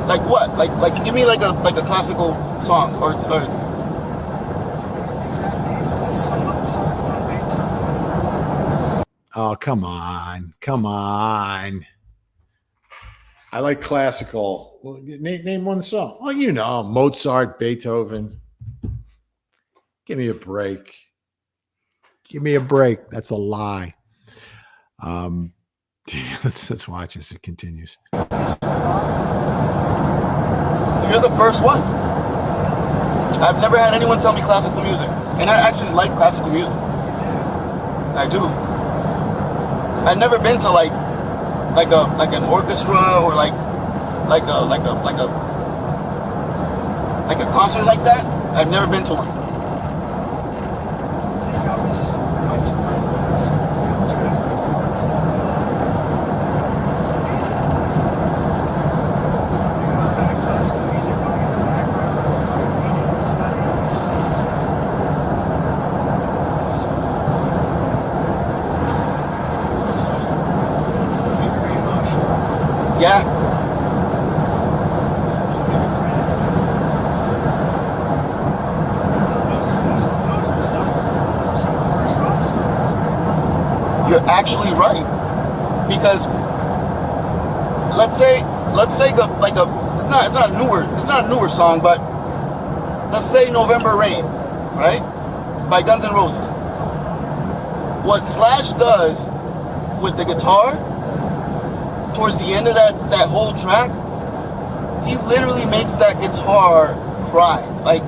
Like what? Like give me like a classical song or Exact names, but some of them Beethoven. Oh, come on. Come on. I like classical. Well, name one song. Well, you know, Mozart, Beethoven. Give me a break. Give me a break. That's a lie. Let's watch as it continues. You're the first one. I've never had anyone tell me classical music, and I actually like classical music. I do. I've never been to like an orchestra or like a concert like that. I've never been to one. I think I went to my school field trip once. It's amazing. Something about having classical music going in the background, reading and studying. It's just peaceful. Also, very emotional. Yeah. Those composers, those are some of the first rock stars. You're actually right, because let's say it's not a newer song, but let's say November Rain, right, by Guns N' Roses. What Slash does with the guitar towards the end of that whole track, he literally makes that guitar cry. Like,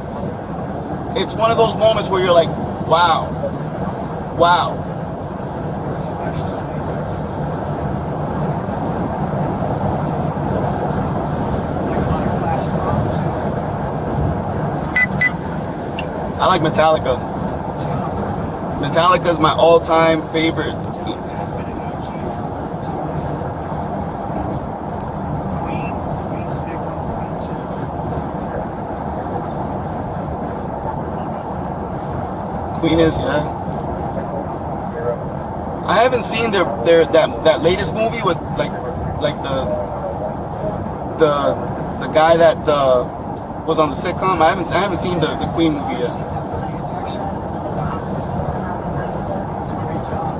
it's one of those moments where you're like, wow. Slash is amazing. Like a lot of classic rock too. I like Metallica. Metallica's my all-time favorite. Metallica has been an OG for a long time. Queen's a big one for me too. Queen is, yeah. I haven't seen that latest movie with like the guy that was on the sitcom. I haven't seen the Queen movie I've yet. seen that movie. It's actually really good. It's a great job.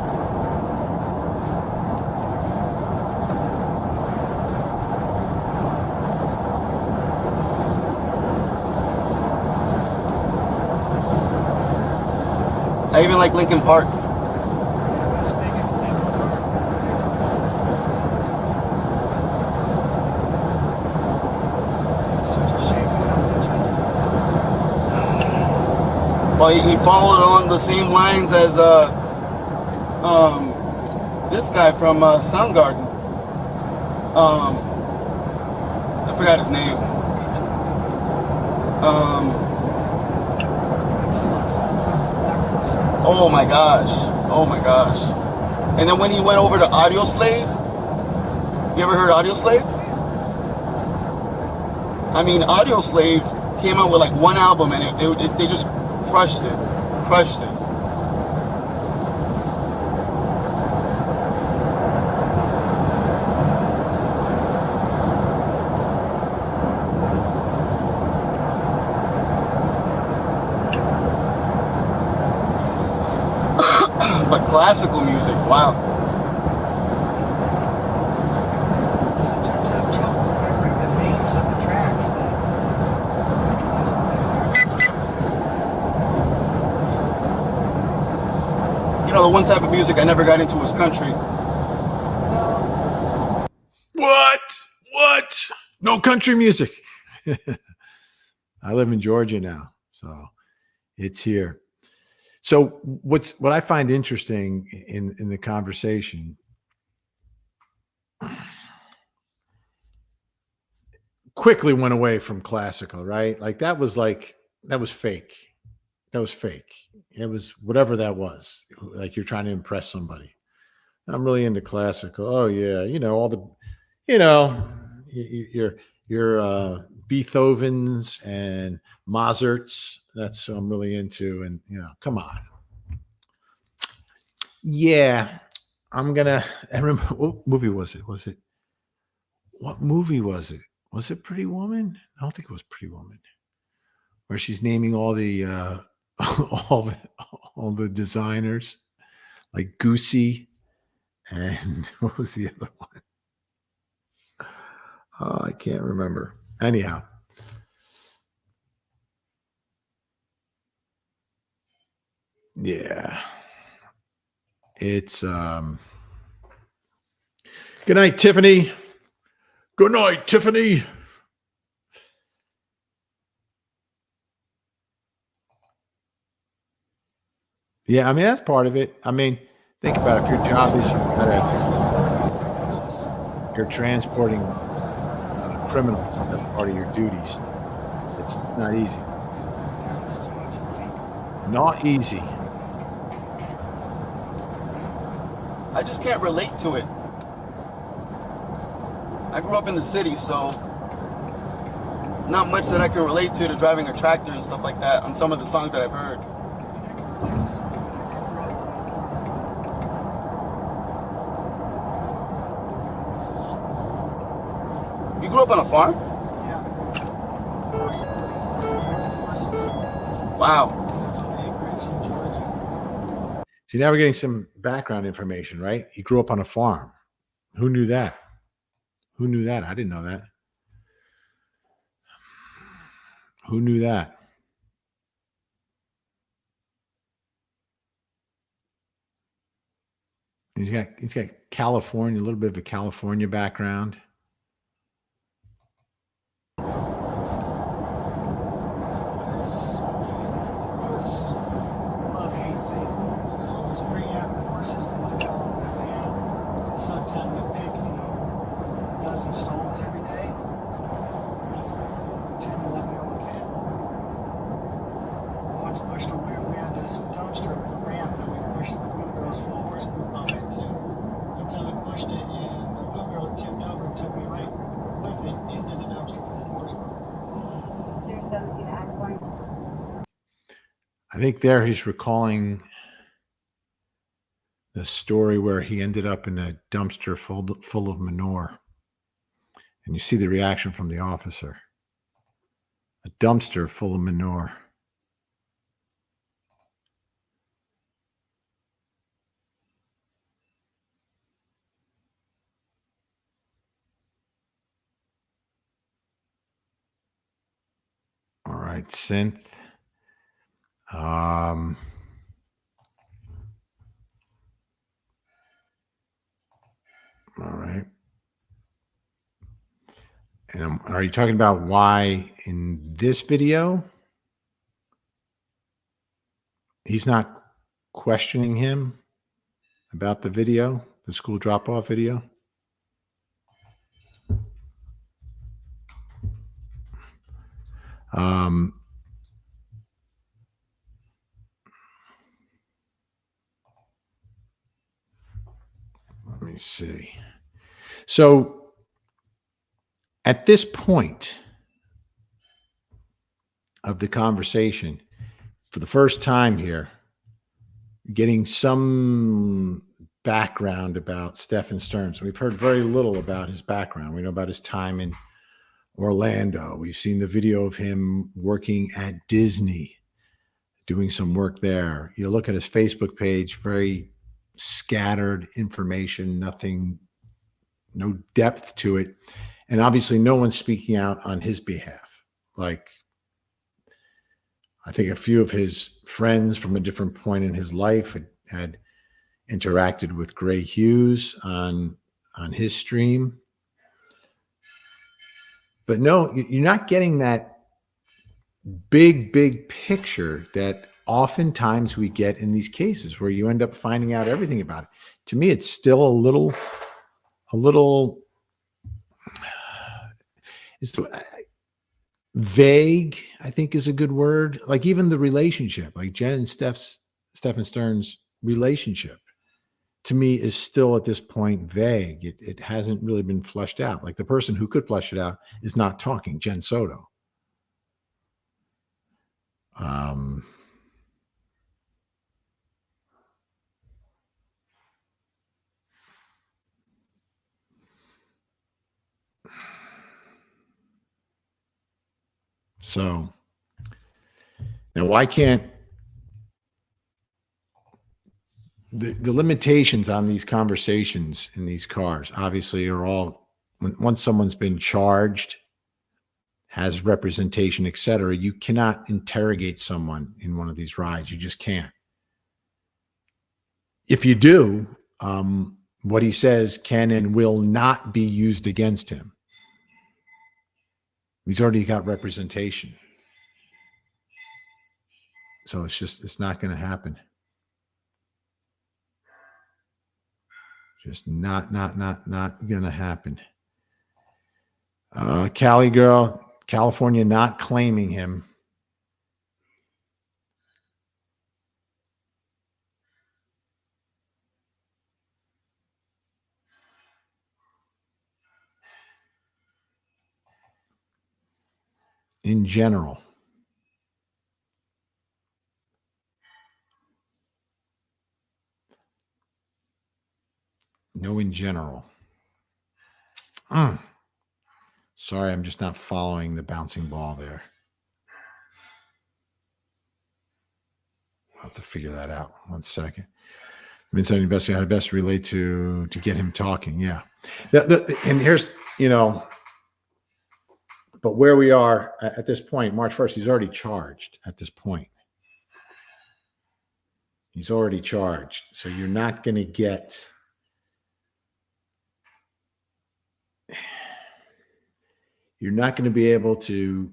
I even like Linkin Park. Yeah, I was big into Linkin Park. It's such a shame we don't get a chance to. Well, he followed along the same lines as this guy from Soundgarden. I forgot his name. Oh my gosh. And then when he went over to Audio Slave, you ever heard Audio Slave? I mean, Audio Slave came out with like one album, and they just crushed it. But classical music, wow. Sometimes have trouble remembering the names of the tracks, but You know, the one type of music I never got into was country. What? No country music. I live in Georgia now, so it's here. So what I find interesting in the conversation, quickly went away from classical, right? That was fake. That was fake. It was whatever that was. Like you're trying to impress somebody. I'm really into classical. Oh yeah, all the, you know, your Beethovens and Mozarts. That's what I'm really into. And come on. Yeah, I remember, what movie was it? What movie was it? Was it Pretty Woman? I don't think it was Pretty Woman, where she's naming all the all the all the designers, like Goosey, and what was the other one? Oh, I can't remember. Anyhow, yeah, it's good night, Tiffany. Good night, Tiffany. Yeah, I mean that's part of it. I mean, think about it. If your job is you're transporting criminals, that's part of your duties. It's not easy. Not easy. I just can't relate to it. I grew up in the city, so not much that I can relate to driving a tractor and stuff like that on some of the songs that I've heard. You grew up on a farm? Yeah. Wow. See, now we're getting some background information, right? He grew up on a farm. Who knew that? Who knew that? I didn't know that. Who knew that? He's got California, a little bit of a California background. Stones every day. He was a 10, 11-year-old kid. Once pushed away, we had this dumpster with a ramp that we pushed the wheelbarrow's full horse poop up into. Until we pushed it and the wheelbarrow tipped over and took me right with it into the dumpster full of horse poop. I think there he's recalling the story where he ended up in a dumpster full of manure. And you see the reaction from the officer. A dumpster full of manure. All right, synth. All right. And are you talking about why in this video he's not questioning him about the video, the school drop-off video? Let me see. So at this point of the conversation, for the first time here, getting some background about Stephen Stearns. We've heard very little about his background. We know about his time in Orlando. We've seen the video of him working at Disney, doing some work there. You look at his Facebook page, very scattered information, nothing, no depth to it. And obviously no one's speaking out on his behalf. Like, I think a few of his friends from a different point in his life had interacted with Gray Hughes on his stream. But no, you're not getting that big picture that oftentimes we get in these cases where you end up finding out everything about it. To me, it's still a little, Vague, I think, is a good word. Like even the relationship, like Jen and Stephen Stern's relationship, to me is still at this point vague. It hasn't really been fleshed out. Like the person who could flesh it out is not talking, Jen Soto. So now why can't the limitations on these conversations in these cars obviously are all once someone's been charged, has representation, etc. You cannot interrogate someone in one of these rides. You just can't. If you do, what he says can and will not be used against him. He's already got representation. So it's not going to happen. Just not going to happen. Cali girl, California not claiming him. In general. No, in general. Sorry, I'm just not following the bouncing ball there. I'll have to figure that out. 1 second. Inside investigating how to best relate to get him talking. Yeah. And here's, but where we are at this point, March 1st, he's already charged at this point. He's already charged. So you're not going to get... You're not going to be able to,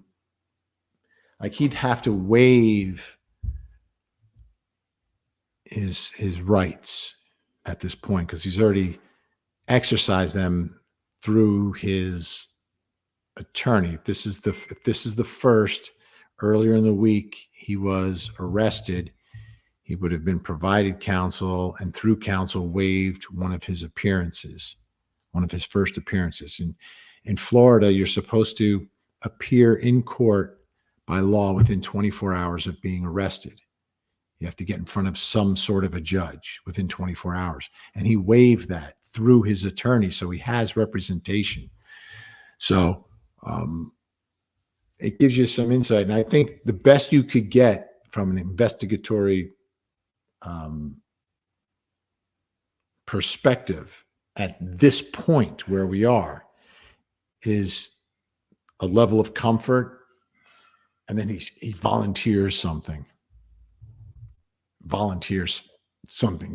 like, he'd have to waive his rights at this point because he's already exercised them through his attorney. If this is the first, earlier in the week he was arrested, he would have been provided counsel and through counsel waived one of his appearances, one of his first appearances. And in Florida, you're supposed to appear in court by law within 24 hours of being arrested. You have to get in front of some sort of a judge within 24 hours. And he waived that through his attorney, so he has representation. So it gives you some insight. And I think the best you could get from an investigatory perspective at this point where we are is a level of comfort, and then he volunteers something.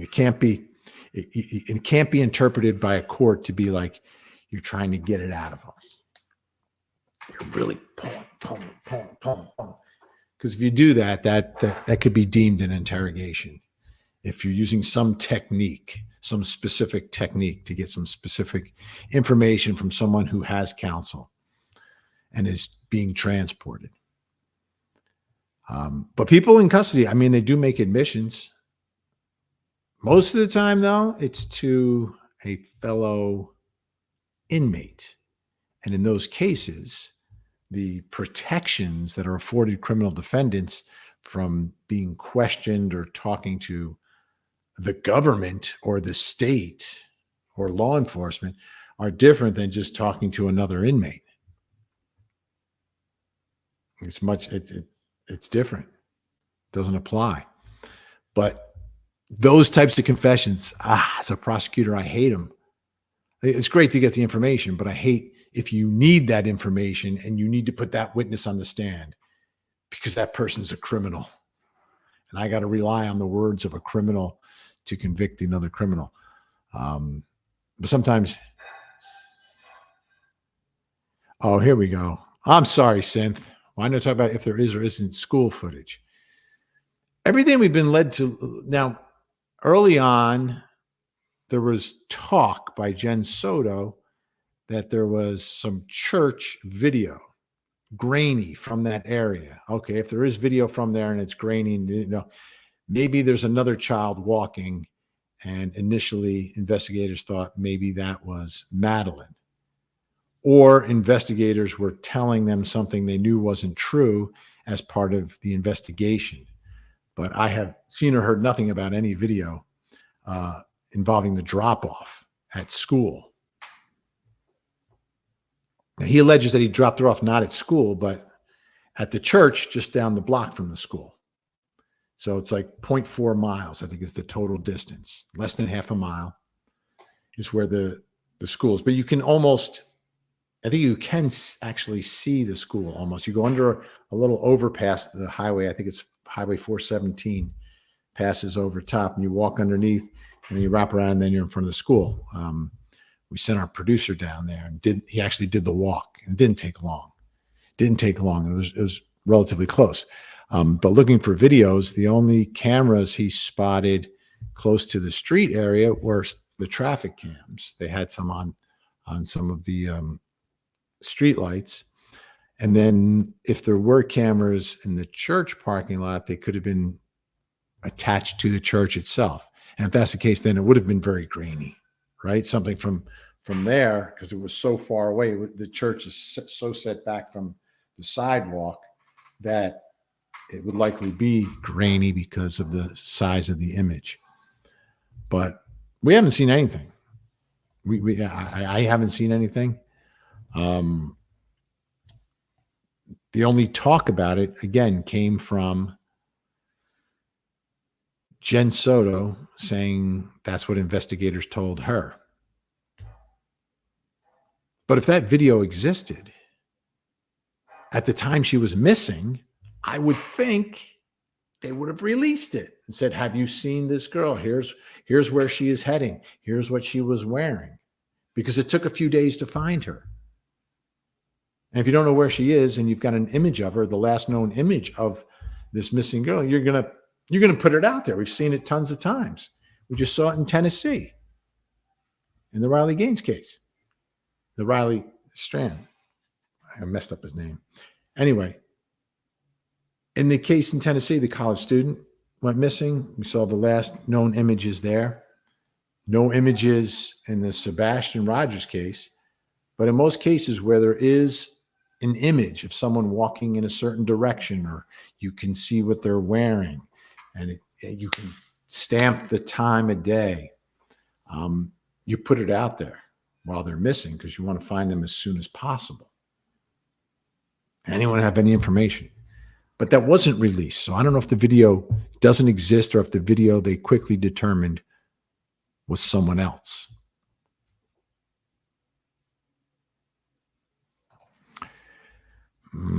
It can't be interpreted by a court to be like you're trying to get it out of him. You're really pulling. Because if you do that could be deemed an interrogation. If you're using some specific technique to get some specific information from someone who has counsel and is being transported. But people in custody, I mean, they do make admissions. Most of the time, though, it's to a fellow inmate. And in those cases, the protections that are afforded criminal defendants from being questioned or talking to the government or the state or law enforcement are different than just talking to another inmate. It's different. Doesn't apply. But those types of confessions, as a prosecutor, I hate them. It's great to get the information, but I hate if you need that information and you need to put that witness on the stand because that person's a criminal. And I got to rely on the words of a criminal to convict another criminal. But sometimes, oh, here we go. I'm sorry, Synth. Why not talk about if there is or isn't school footage? Everything we've been led to now, early on, there was talk by Jen Soto that there was some church video, grainy from that area. Okay, if there is video from there and it's grainy, maybe there's another child walking, and initially investigators thought maybe that was Madeline. Or investigators were telling them something they knew wasn't true as part of the investigation. But I have seen or heard nothing about any video involving the drop-off at school. Now, he alleges that he dropped her off not at school, but at the church just down the block from the school. So it's like 0.4 miles, I think is the total distance. Less than half a mile is where the school is. But you can almost, I think you can actually see the school almost. You go under a little overpass, the highway, I think it's Highway 417, passes over top, and you walk underneath, and then you wrap around, and then you're in front of the school. We sent our producer down there, and he actually did the walk. It didn't take long. It was relatively close. But looking for videos, the only cameras he spotted close to the street area were the traffic cams. They had some on some of the street lights. And then if there were cameras in the church parking lot, they could have been attached to the church itself. And if that's the case, then it would have been very grainy, right? Something from there, because it was so far away. The church is so set back from the sidewalk that it would likely be grainy because of the size of the image. But we haven't seen anything. I haven't seen anything. The only talk about it, again, came from Jen Soto saying that's what investigators told her. But if that video existed at the time she was missing, I would think they would have released it and said, have you seen this girl? Here's where she is heading. Here's what she was wearing. Because it took a few days to find her. And if you don't know where she is and you've got an image of her, the last known image of this missing girl, you're gonna put it out there. We've seen it tons of times. We just saw it in Tennessee in the Riley Gaines case. The Riley Strand. I messed up his name. Anyway, in the case in Tennessee, the college student went missing. We saw the last known images there. No images in the Sebastian Rogers case. But in most cases where there is an image of someone walking in a certain direction, or you can see what they're wearing, and you can stamp the time of day, you put it out there while they're missing because you want to find them as soon as possible. Anyone have any information? But that wasn't released. So I don't know if the video doesn't exist or if the video they quickly determined was someone else.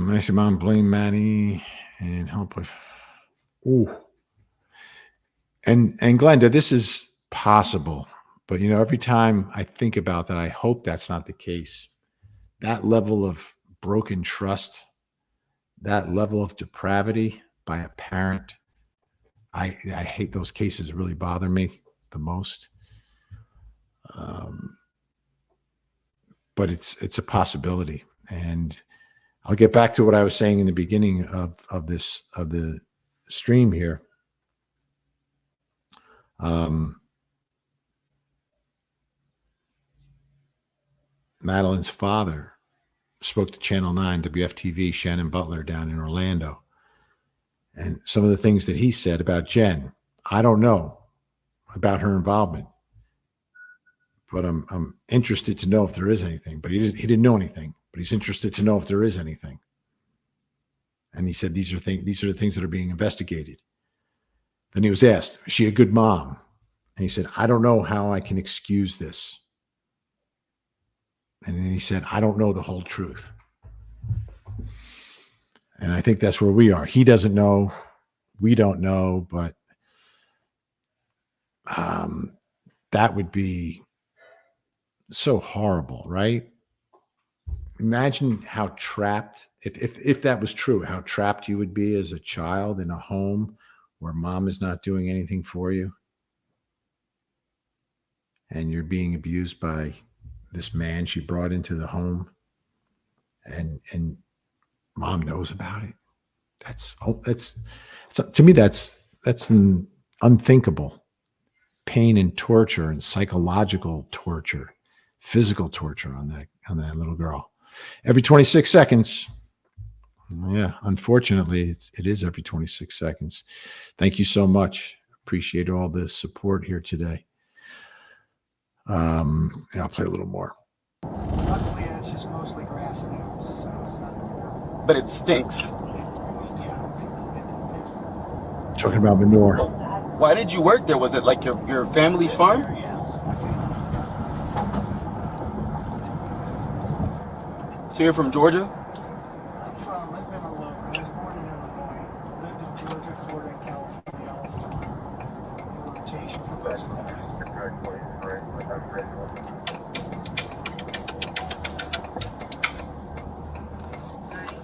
I see mom blame Maddie and help with. Ooh. And Glenda, this is possible. But, every time I think about that, I hope that's not the case. That level of broken trust, that level of depravity by a parent, I hate those cases. Really bother me the most. But it's a possibility. And I'll get back to what I was saying in the beginning of the stream here. Madeline's father spoke to Channel 9, WFTV, Shannon Butler down in Orlando. And some of the things that he said about Jen, I don't know about her involvement, but I'm interested to know if there is anything. But he didn't know anything, but he's interested to know if there is anything. And he said, these are the things that are being investigated. Then he was asked, is she a good mom? And he said, I don't know how I can excuse this. And then he said, I don't know the whole truth. And I think that's where we are. He doesn't know. We don't know. But that would be so horrible, right? Imagine how trapped, if that was true, how trapped you would be as a child in a home where mom is not doing anything for you. And you're being abused by this man she brought into the home, and mom knows about it. That's to me, that's an unthinkable pain and torture and psychological torture, physical torture on that little girl. Every 26 seconds. Yeah, unfortunately, it is every 26 seconds. Thank you so much. Appreciate all the support here today. And I'll play a little more. Luckily, it's just mostly grass and oats, so it's not. But it stinks. Talking about manure. Why did you work there? Was it like your family's farm? Yeah, it's my family. So you're from Georgia? I've been all over. I was born in Illinois, lived in Georgia, Florida, and California all the time. In rotation for most of my life.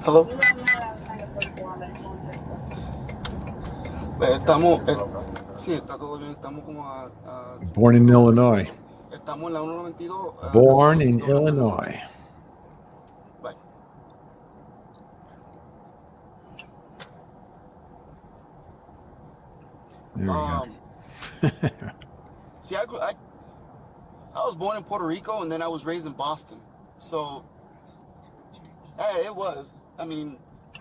Hello. Estamos, sí, está todo bien. Estamos como Born in Illinois. estamos en la 192. Born in Illinois. Bye. There we go. See, I was born in Puerto Rico and then I was raised in Boston. So, hey, it was. I mean,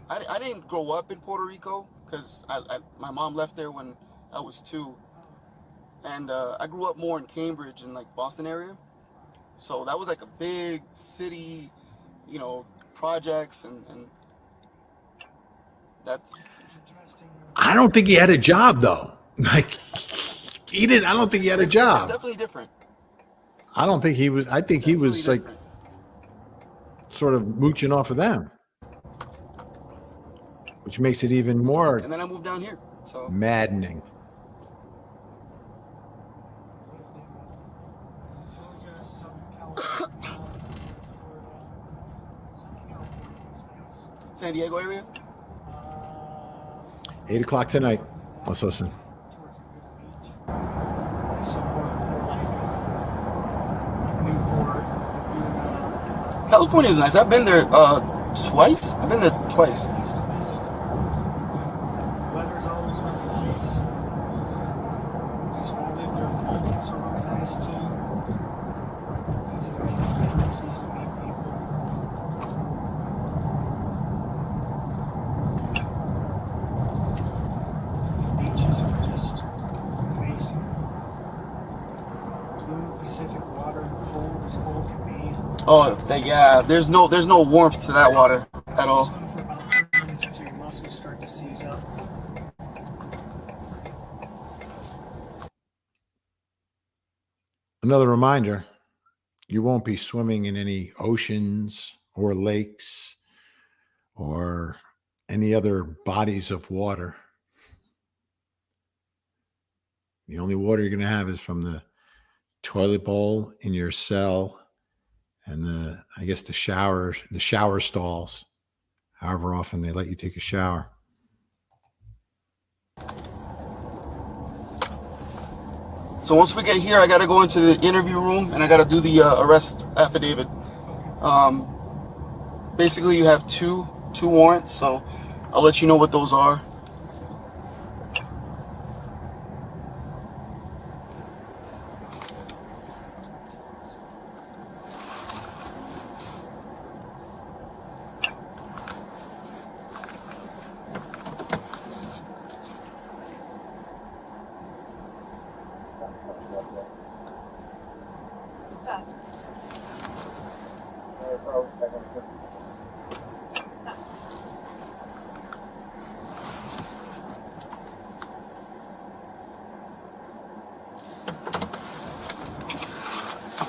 I didn't grow up in Puerto Rico because my mom left there when I was 2. And I grew up more in Cambridge and like Boston area. So that was like a big city, you know, projects and that's Interesting. I don't think he had a job though. Like he didn't. I don't think he had a It's job. definitely different. I don't think he was. I think he was Definitely like different. sort of mooching off of them, which makes it even more And then I moved down here. So maddening. Georgia, Southern California, Florida, Southern California was nice. San Diego area. 8:00 tonight. Let's listen. Towards the beach. Somewhere like Newport, California is nice. I've been there twice. I've been there twice. I used to visit. Weather's always really nice. At least when I lived there, the mountains are really nice too. Easy to make friends, easy to meet people. Beaches are just amazing. Blue Pacific water, cold as cold can be. Oh, yeah. There's no warmth to that water at all. Swim for about 30 minutes until your muscles start to seize up. Another reminder: you won't be swimming in any oceans or lakes or any other bodies of water. The only water you're going to have is from the toilet bowl in your cell and the shower stalls, however often they let you take a shower. So once we get here, I gotta go into the interview room and I gotta do the arrest affidavit. Basically, you have two warrants, so I'll let you know what those are.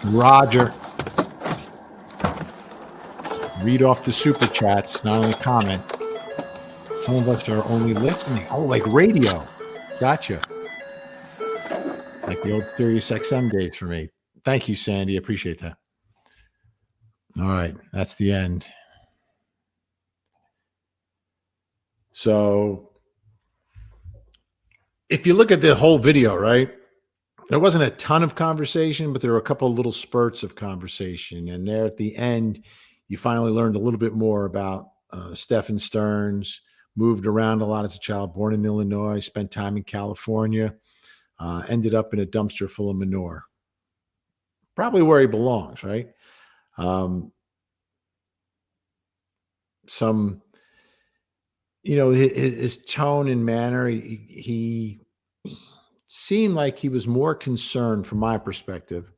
Roger. Read off the super chats, not only comment. Some of us are only listening. Oh, like radio. Gotcha. Like the old Sirius XM days for me. Thank you, Sandy. Appreciate that. All right. That's the end. So if you look at the whole video, right? There wasn't a ton of conversation, but there were a couple of little spurts of conversation. And there at the end, you finally learned a little bit more about Stephen Stearns, moved around a lot as a child, born in Illinois, spent time in California, ended up in a dumpster full of manure. Probably where he belongs, right? Um, some, his tone and manner, he seemed like he was more concerned, from my perspective,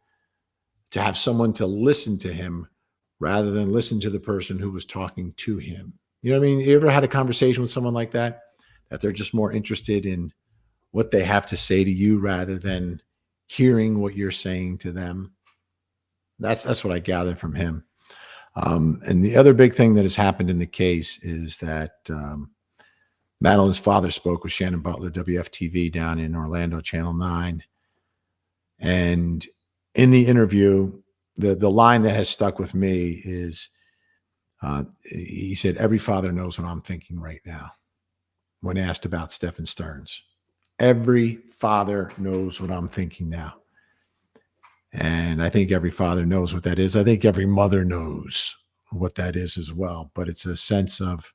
to have someone to listen to him rather than listen to the person who was talking to him. You know what I mean? You ever had a conversation with someone like that, that they're just more interested in what they have to say to you rather than hearing what you're saying to them? That's what I gathered from him. And the other big thing that has happened in the case is that Madeline's father spoke with Shannon Butler, WFTV, down in Orlando, Channel 9. And in the interview, the line that has stuck with me is he said, "Every father knows what I'm thinking right now," when asked about Stephen Stearns. Every father knows what I'm thinking now. And I think every father knows what that is. I think every mother knows what that is as well. But it's a sense of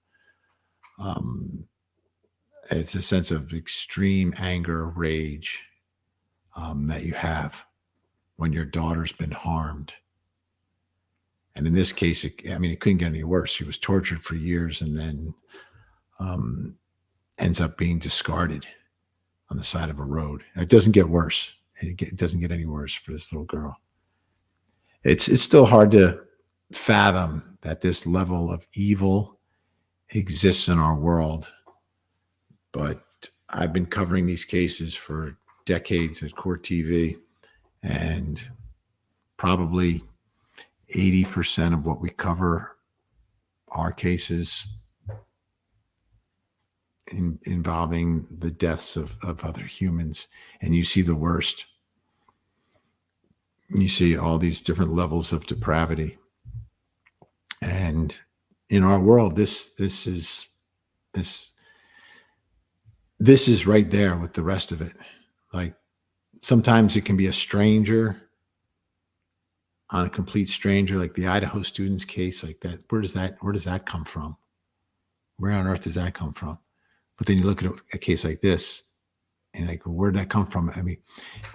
extreme anger, rage that you have when your daughter's been harmed. And in this case, it couldn't get any worse. She was tortured for years and then ends up being discarded on the side of a road. It doesn't get worse. It doesn't get any worse for this little girl. It's still hard to fathom that this level of evil exists in our world. But I've been covering these cases for decades at Court TV, and probably 80% of what we cover are cases involving the deaths of other humans. And you see the worst. You see all these different levels of depravity. And in our world, this is right there with the rest of it. Like, sometimes it can be a stranger on a complete stranger, like the Idaho students case, like that. Where does that come from? Where on earth does that come from? But then you look at a case like this and like, well, where did that come from? I mean,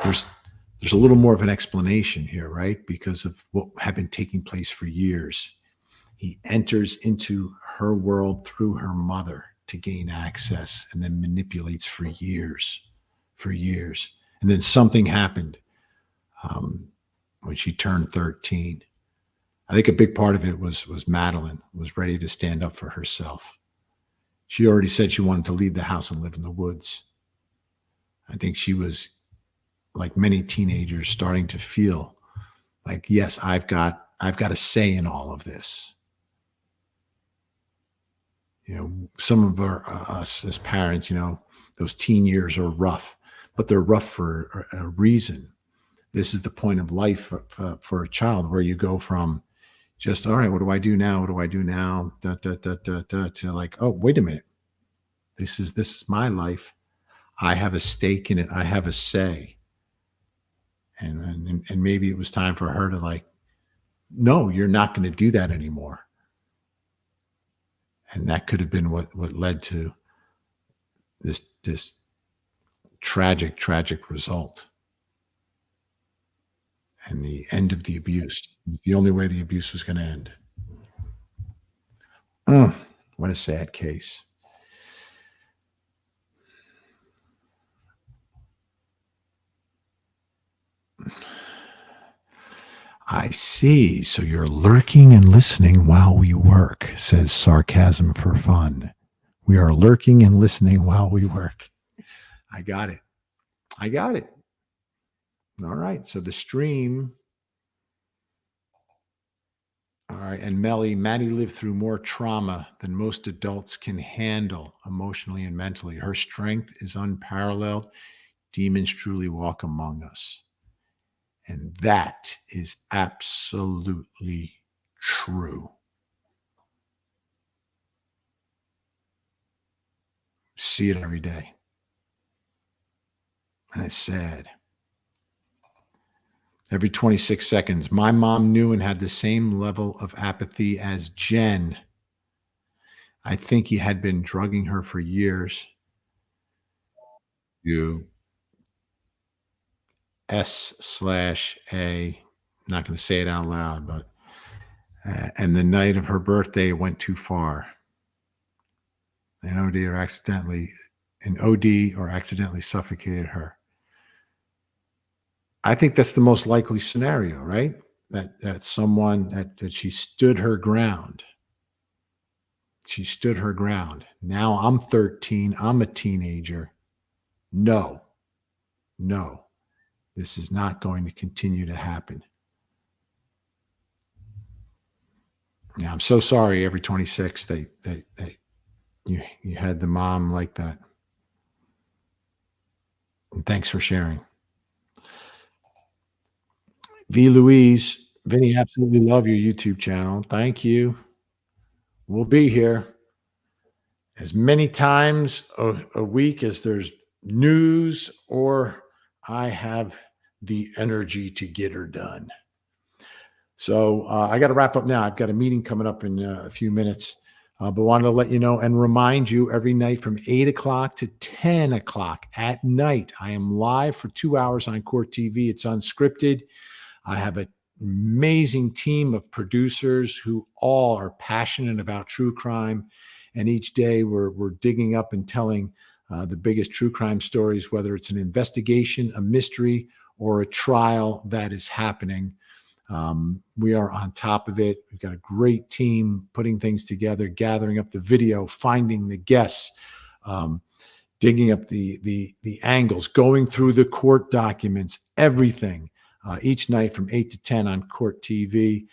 there's a little more of an explanation here, right? Because of what had been taking place for years. He enters into her world through her mother to gain access, and then manipulates for years. And then something happened when she turned 13. I think a big part of it was Madeline was ready to stand up for herself. She already said she wanted to leave the house and live in the woods. I think she was, like many teenagers, starting to feel like, yes, I've got a say in all of this. Some of us as parents, those teen years are rough, but they're rough for a reason. This is the point of life for a child, where you go from just, all right, what do I do now? What do I do now? To like, oh, wait a minute. This is my life. I have a stake in it. I have a say. And maybe it was time for her to like, no, you're not going to do that anymore. And that could have been what led to this tragic result. And the end of the abuse. It was the only way the abuse was going to end. What a sad case. I see. So you're lurking and listening while we work, says Sarcasm for Fun. We are lurking and listening while we work. I got it. All right. So the stream. All right. And Maddie lived through more trauma than most adults can handle emotionally and mentally. Her strength is unparalleled. Demons truly walk among us. And that is absolutely true. See it every day. And it's sad. Every 26 seconds. My mom knew and had the same level of apathy as Jen. I think he had been drugging her for years. You S/A. Not going to say it out loud, but and the night of her birthday went too far. An OD or accidentally suffocated her. I think that's the most likely scenario, right? That someone that she stood her ground. She stood her ground. Now I'm 13. I'm a teenager. No, this is not going to continue to happen. Yeah, I'm so sorry. Every 26, they you had the mom like that. And thanks for sharing. V. Louise, Vinny, absolutely love your YouTube channel. Thank you. We'll be here as many times a week as there's news or I have the energy to get her done. So I got to wrap up now. I've got a meeting coming up in a few minutes, but wanted to let you know and remind you every night from 8 o'clock to 10 o'clock at night, I am live for 2 hours on Court TV. It's unscripted. I have an amazing team of producers who all are passionate about true crime. And each day we're digging up and telling the biggest true crime stories, whether it's an investigation, a mystery, or a trial that is happening. We are on top of it. We've got a great team putting things together, gathering up the video, finding the guests, digging up the angles, going through the court documents, everything. Each night from 8 to 10 on Court TV.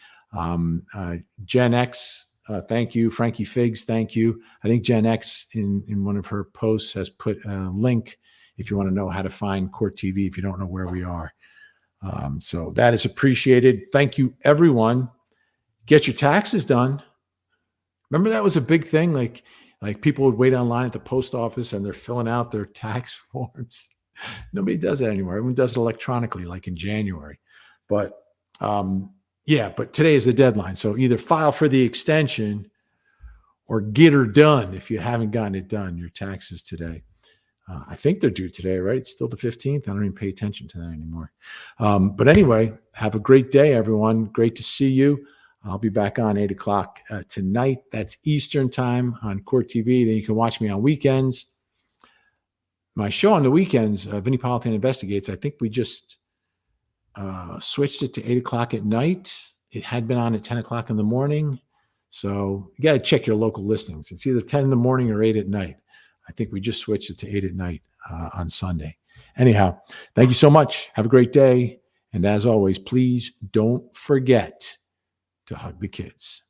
Gen X, thank you. Frankie Figs, thank you. I think Gen X in one of her posts has put a link if you want to know how to find Court TV if you don't know where we are. So that is appreciated. Thank you, everyone. Get your taxes done. Remember that was a big thing? Like people would wait online at the post office and they're filling out their tax forms. Nobody does that anymore. Everyone does it electronically, like in January. But but today is the deadline. So either file for the extension or get her done if you haven't gotten it done, your taxes today. I think they're due today, right? It's still the 15th. I don't even pay attention to that anymore. But anyway, have a great day, everyone. Great to see you. I'll be back on 8 o'clock tonight. That's Eastern time on Court TV. Then you can watch me on weekends. My show on the weekends, Vinny Politan Investigates, I think we just switched it to 8 o'clock at night. It had been on at 10 o'clock in the morning. So you got to check your local listings. It's either 10 in the morning or 8 at night. I think we just switched it to 8 at night on Sunday. Anyhow, thank you so much. Have a great day. And as always, please don't forget to hug the kids.